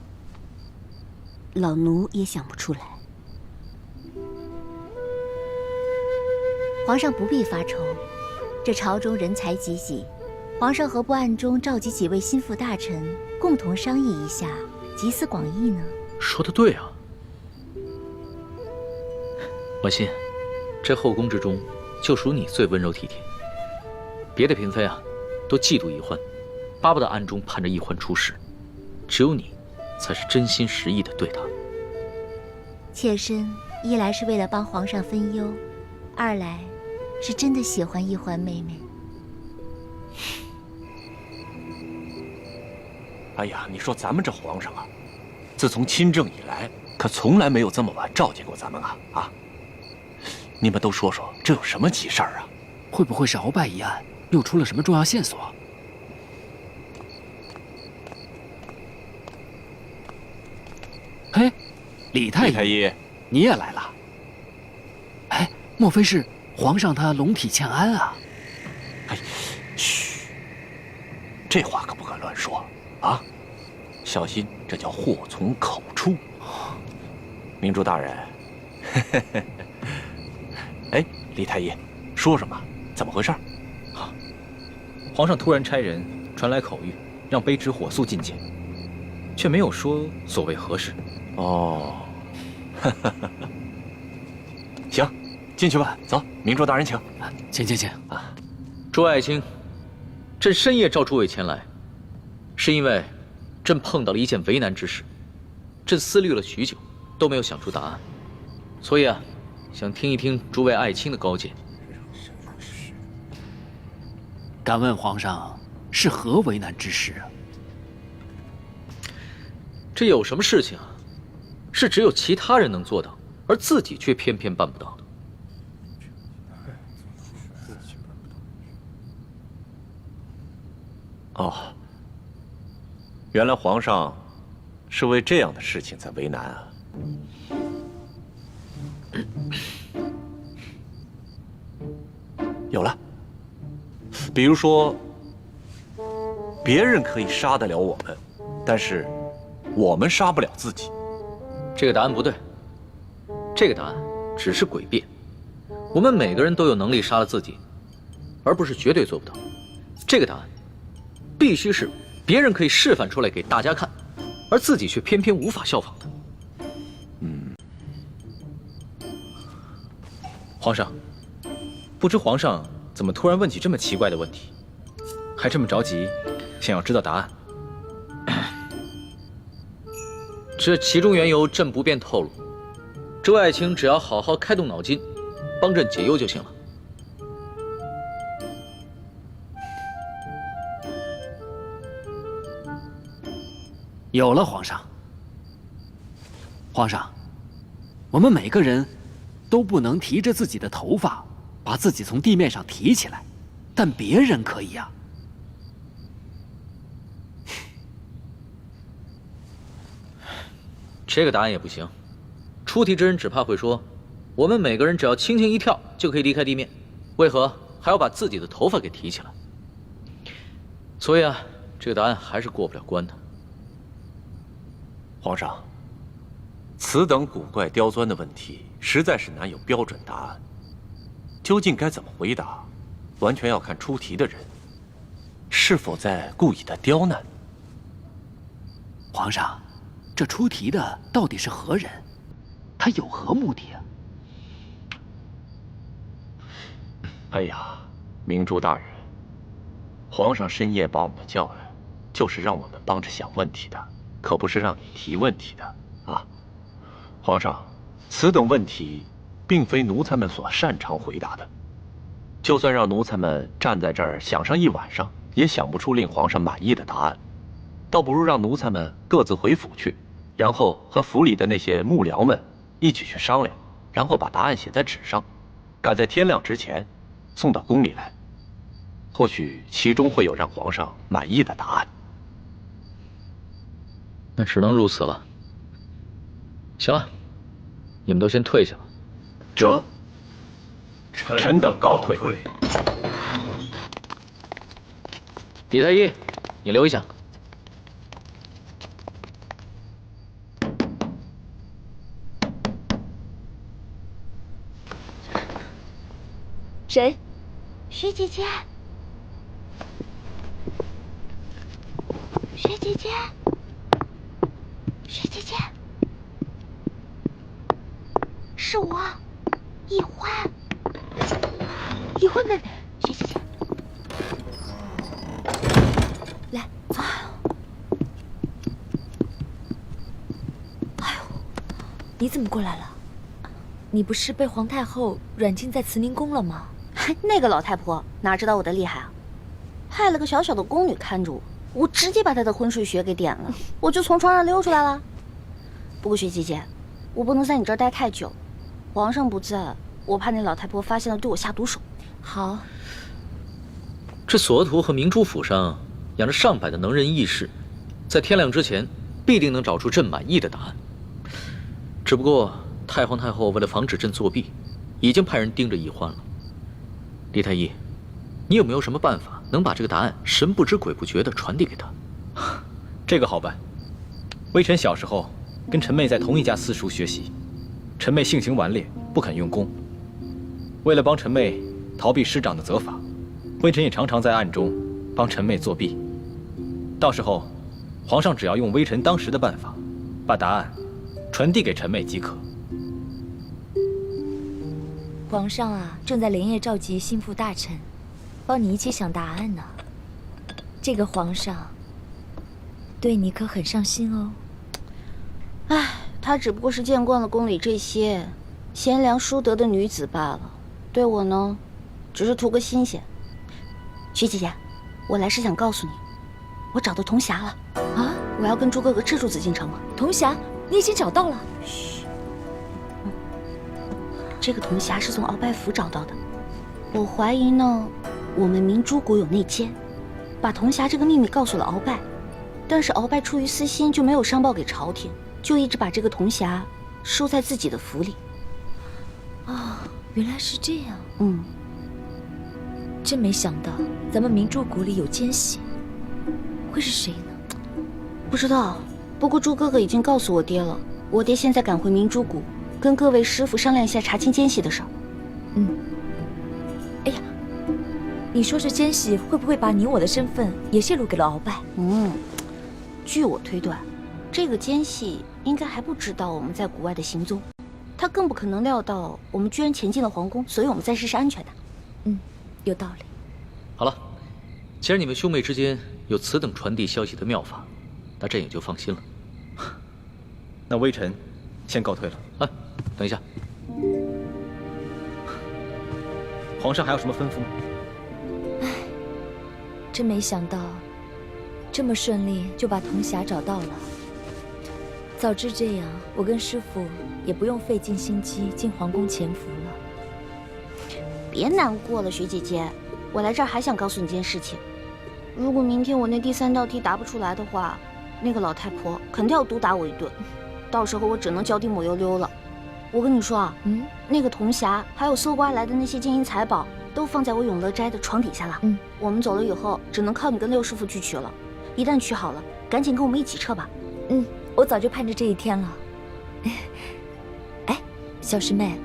Speaker 10: 老奴也想不出来。
Speaker 3: 皇上不必发愁，这朝中人才济济，皇上何不暗中召集几位心腹大臣，共同商议一下，集思广益呢？
Speaker 4: 说得对啊，婉心，这后宫之中，就属你最温柔体贴。别的嫔妃啊，都嫉妒懿欢，巴不得暗中盼着懿欢出事，只有你，才是真心实意的对她。
Speaker 3: 妾身一来是为了帮皇上分忧，二来是真的喜欢懿欢妹妹。
Speaker 8: 哎呀，你说咱们这皇上啊，自从亲政以来，可从来没有这么晚召见过咱们啊！啊，你们都说说，这有什么急事儿啊？
Speaker 11: 会不会是鳌拜一案又出了什么重要线索？嘿，李太医，你也来了？哎，莫非是皇上他龙体欠安啊？
Speaker 8: 哎，嘘，这话可不可乱说啊！小心，这叫祸从口出。明珠大人，哎，李太医，说什么？怎么回事？
Speaker 1: 啊，皇上突然差人传来口谕，让卑职火速觐见，却没有说所谓何事。
Speaker 8: 哦，行，进去吧。走，明珠大人请。
Speaker 11: 请
Speaker 4: 啊，诸位爱卿，朕深夜召诸位前来，是因为朕碰到了一件为难之事，朕思虑了许久，都没有想出答案，所以啊，想听一听诸位爱卿的高见。
Speaker 11: 敢问皇上是何为难之事啊？
Speaker 4: 这有什么事情啊？是只有其他人能做到，而自己却偏偏办不到的。
Speaker 8: 哦，原来皇上是为这样的事情在为难啊。有了，比如说，别人可以杀得了我们，但是我们杀不了自己。
Speaker 4: 这个答案不对，这个答案只是诡辩。我们每个人都有能力杀了自己，而不是绝对做不到。这个答案必须是别人可以示范出来给大家看，而自己却偏偏无法效仿的。
Speaker 1: 皇上，不知皇上怎么突然问起这么奇怪的问题，还这么着急，想要知道答案？
Speaker 4: 这其中缘由，朕不便透露。诸位爱卿只要好好开动脑筋，帮朕解忧就行了。
Speaker 11: 有了，皇上。皇上，我们每个人都不能提着自己的头发，把自己从地面上提起来，但别人可以呀。
Speaker 4: 这个答案也不行。出题之人只怕会说，我们每个人只要轻轻一跳就可以离开地面，为何还要把自己的头发给提起来？所以啊，这个答案还是过不了关的。
Speaker 8: 皇上，此等古怪刁钻的问题，实在是难有标准答案。究竟该怎么回答，完全要看出题的人是否在故意的刁难。
Speaker 11: 皇上，这出题的到底是何人？他有何目的啊？
Speaker 8: 哎呀，明珠大人，皇上深夜把我们叫来，就是让我们帮着想问题的，可不是让你提问题的啊！皇上，此等问题并非奴才们所擅长回答的，就算让奴才们站在这儿想上一晚上，也想不出令皇上满意的答案，倒不如让奴才们各自回府去，然后和府里的那些幕僚们一起去商量，然后把答案写在纸上，赶在天亮之前送到宫里来。或许其中会有让皇上满意的答案。
Speaker 4: 那只能如此了。行了，你们都先退下吧。
Speaker 8: 这，臣等告退。
Speaker 4: 李太医，你留一下。
Speaker 3: 谁？徐姐姐。徐姐姐。徐姐姐。是我，易欢。易欢妹妹，徐姐姐。来，走。
Speaker 5: 哎呦，你怎么过来了？你不是被皇太后软禁在慈宁宫了吗？
Speaker 3: 那个老太婆哪知道我的厉害啊，派了个小小的宫女看着我，我直接把她的昏睡穴给点了，我就从床上溜出来了。不过雪姐姐，我不能在你这儿待太久，皇上不在，我怕那老太婆发现了对我下毒手。
Speaker 5: 好，
Speaker 4: 这索额图和明珠府上养着上百的能人异士，在天亮之前必定能找出朕满意的答案。只不过太皇太后为了防止朕作弊，已经派人盯着易欢了。李太医，你有没有什么办法能把这个答案神不知鬼不觉地传递给他？
Speaker 1: 这个好办。微臣小时候跟陈妹在同一家私塾学习，陈妹性情顽劣，不肯用功。为了帮陈妹逃避师长的责罚，微臣也常常在暗中帮陈妹作弊。到时候，皇上只要用微臣当时的办法，把答案传递给陈妹即可。
Speaker 5: 皇上啊，正在连夜召集心腹大臣，帮你一起想答案呢。这个皇上对你可很上心哦。
Speaker 3: 唉，他只不过是见惯了宫里这些贤良淑德的女子罢了，对我呢，只是图个新鲜。徐姐姐，我来是想告诉你，我找到铜匣了啊！我要跟朱哥哥吃住紫禁城了。
Speaker 5: 铜匣，你已经找到了？
Speaker 3: 嘘。这个铜匣是从鳌拜府找到的，我怀疑呢，我们明珠谷有内奸，把铜匣这个秘密告诉了鳌拜，但是鳌拜出于私心就没有上报给朝廷，就一直把这个铜匣收在自己的府里。
Speaker 5: 啊，原来是这样。真没想到咱们明珠谷里有奸细，会是谁呢？
Speaker 3: 不知道，不过朱哥哥已经告诉我爹了，我爹现在赶回明珠谷，跟各位师傅商量一下查清奸细的事儿。
Speaker 5: 哎呀，你说这奸细会不会把你我的身份也泄露给了鳌拜？
Speaker 3: 据我推断，这个奸细应该还不知道我们在谷外的行踪，他更不可能料到我们居然潜进了皇宫，所以我们暂时是安全的。
Speaker 5: 有道理。
Speaker 4: 好了，既然你们兄妹之间有此等传递消息的妙法，那朕也就放心了。
Speaker 1: 那微臣先告退了。
Speaker 4: 哎，等一下，
Speaker 1: 皇上还有什么吩咐吗？
Speaker 5: 真没想到，这么顺利就把铜匣找到了。早知这样，我跟师父也不用费尽心机进皇宫潜伏了。
Speaker 3: 别难过了，学姐姐，我来这儿还想告诉你件事情。如果明天我那第3道题答不出来的话，那个老太婆肯定要毒打我一顿，到时候我只能脚底抹油溜了。我跟你说啊，那个铜匣还有搜刮来的那些金银财宝，都放在我永乐斋的床底下了。我们走了以后，只能靠你跟六师傅去取了。一旦取好了，赶紧跟我们一起撤吧。
Speaker 5: 我早就盼着这一天了。哎，小师妹，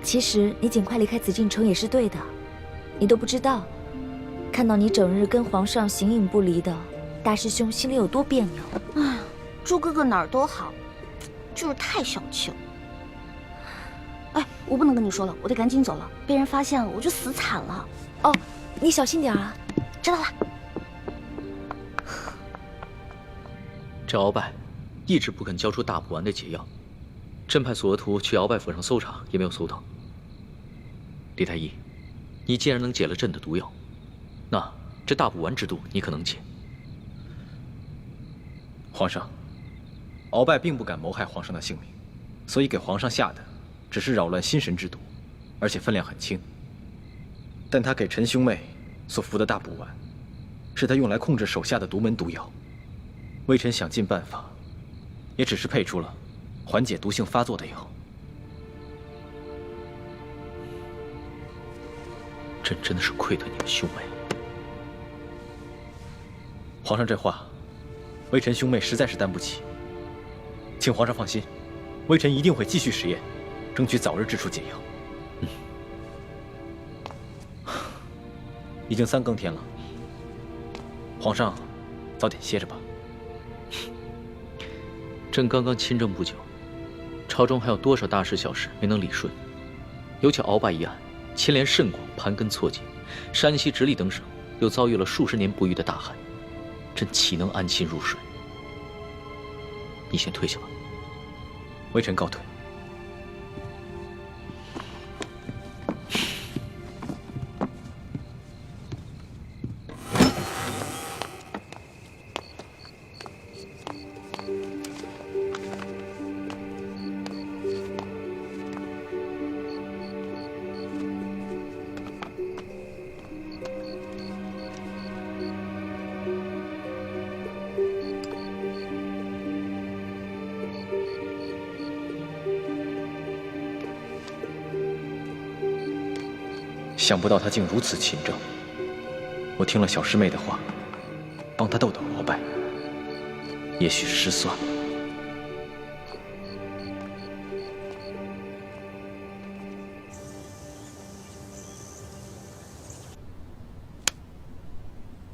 Speaker 5: 其实你尽快离开紫禁城也是对的。你都不知道，看到你整日跟皇上形影不离的，大师兄心里有多别扭。
Speaker 3: 哎，朱哥哥哪儿都好，就是太小气了。哎，我不能跟你说了，我得赶紧走了，被人发现了我就死惨了。
Speaker 5: 哦，你小心点啊。
Speaker 3: 知道了。
Speaker 4: 这鳌拜一直不肯交出大补丸的解药，朕派索额图去鳌拜府上搜查，也没有搜到。李太医，你既然能解了朕的毒药，那这大补丸之毒你可能解。
Speaker 1: 皇上，鳌拜并不敢谋害皇上的性命，所以给皇上下的只是扰乱心神之毒，而且分量很轻。但他给陈兄妹所服的大补丸，是他用来控制手下的独门毒药。微臣想尽办法，也只是配出了缓解毒性发作的药。
Speaker 4: 朕真的是愧对你们兄妹。
Speaker 1: 皇上这话，微臣兄妹实在是担不起。请皇上放心，微臣一定会继续实验，争取早日制出解药。已经3更天了，皇上早点歇着吧。
Speaker 4: 朕刚刚亲政不久，朝中还有多少大事小事没能理顺？尤其鳌拜一案，牵连甚广，盘根错节，山西、直隶等省又遭遇了数十年不遇的大旱，朕岂能安心入睡？你先退下吧。
Speaker 1: 微臣告退。想不到他竟如此勤政。我听了小师妹的话，帮他斗斗鳌拜，也许失算了。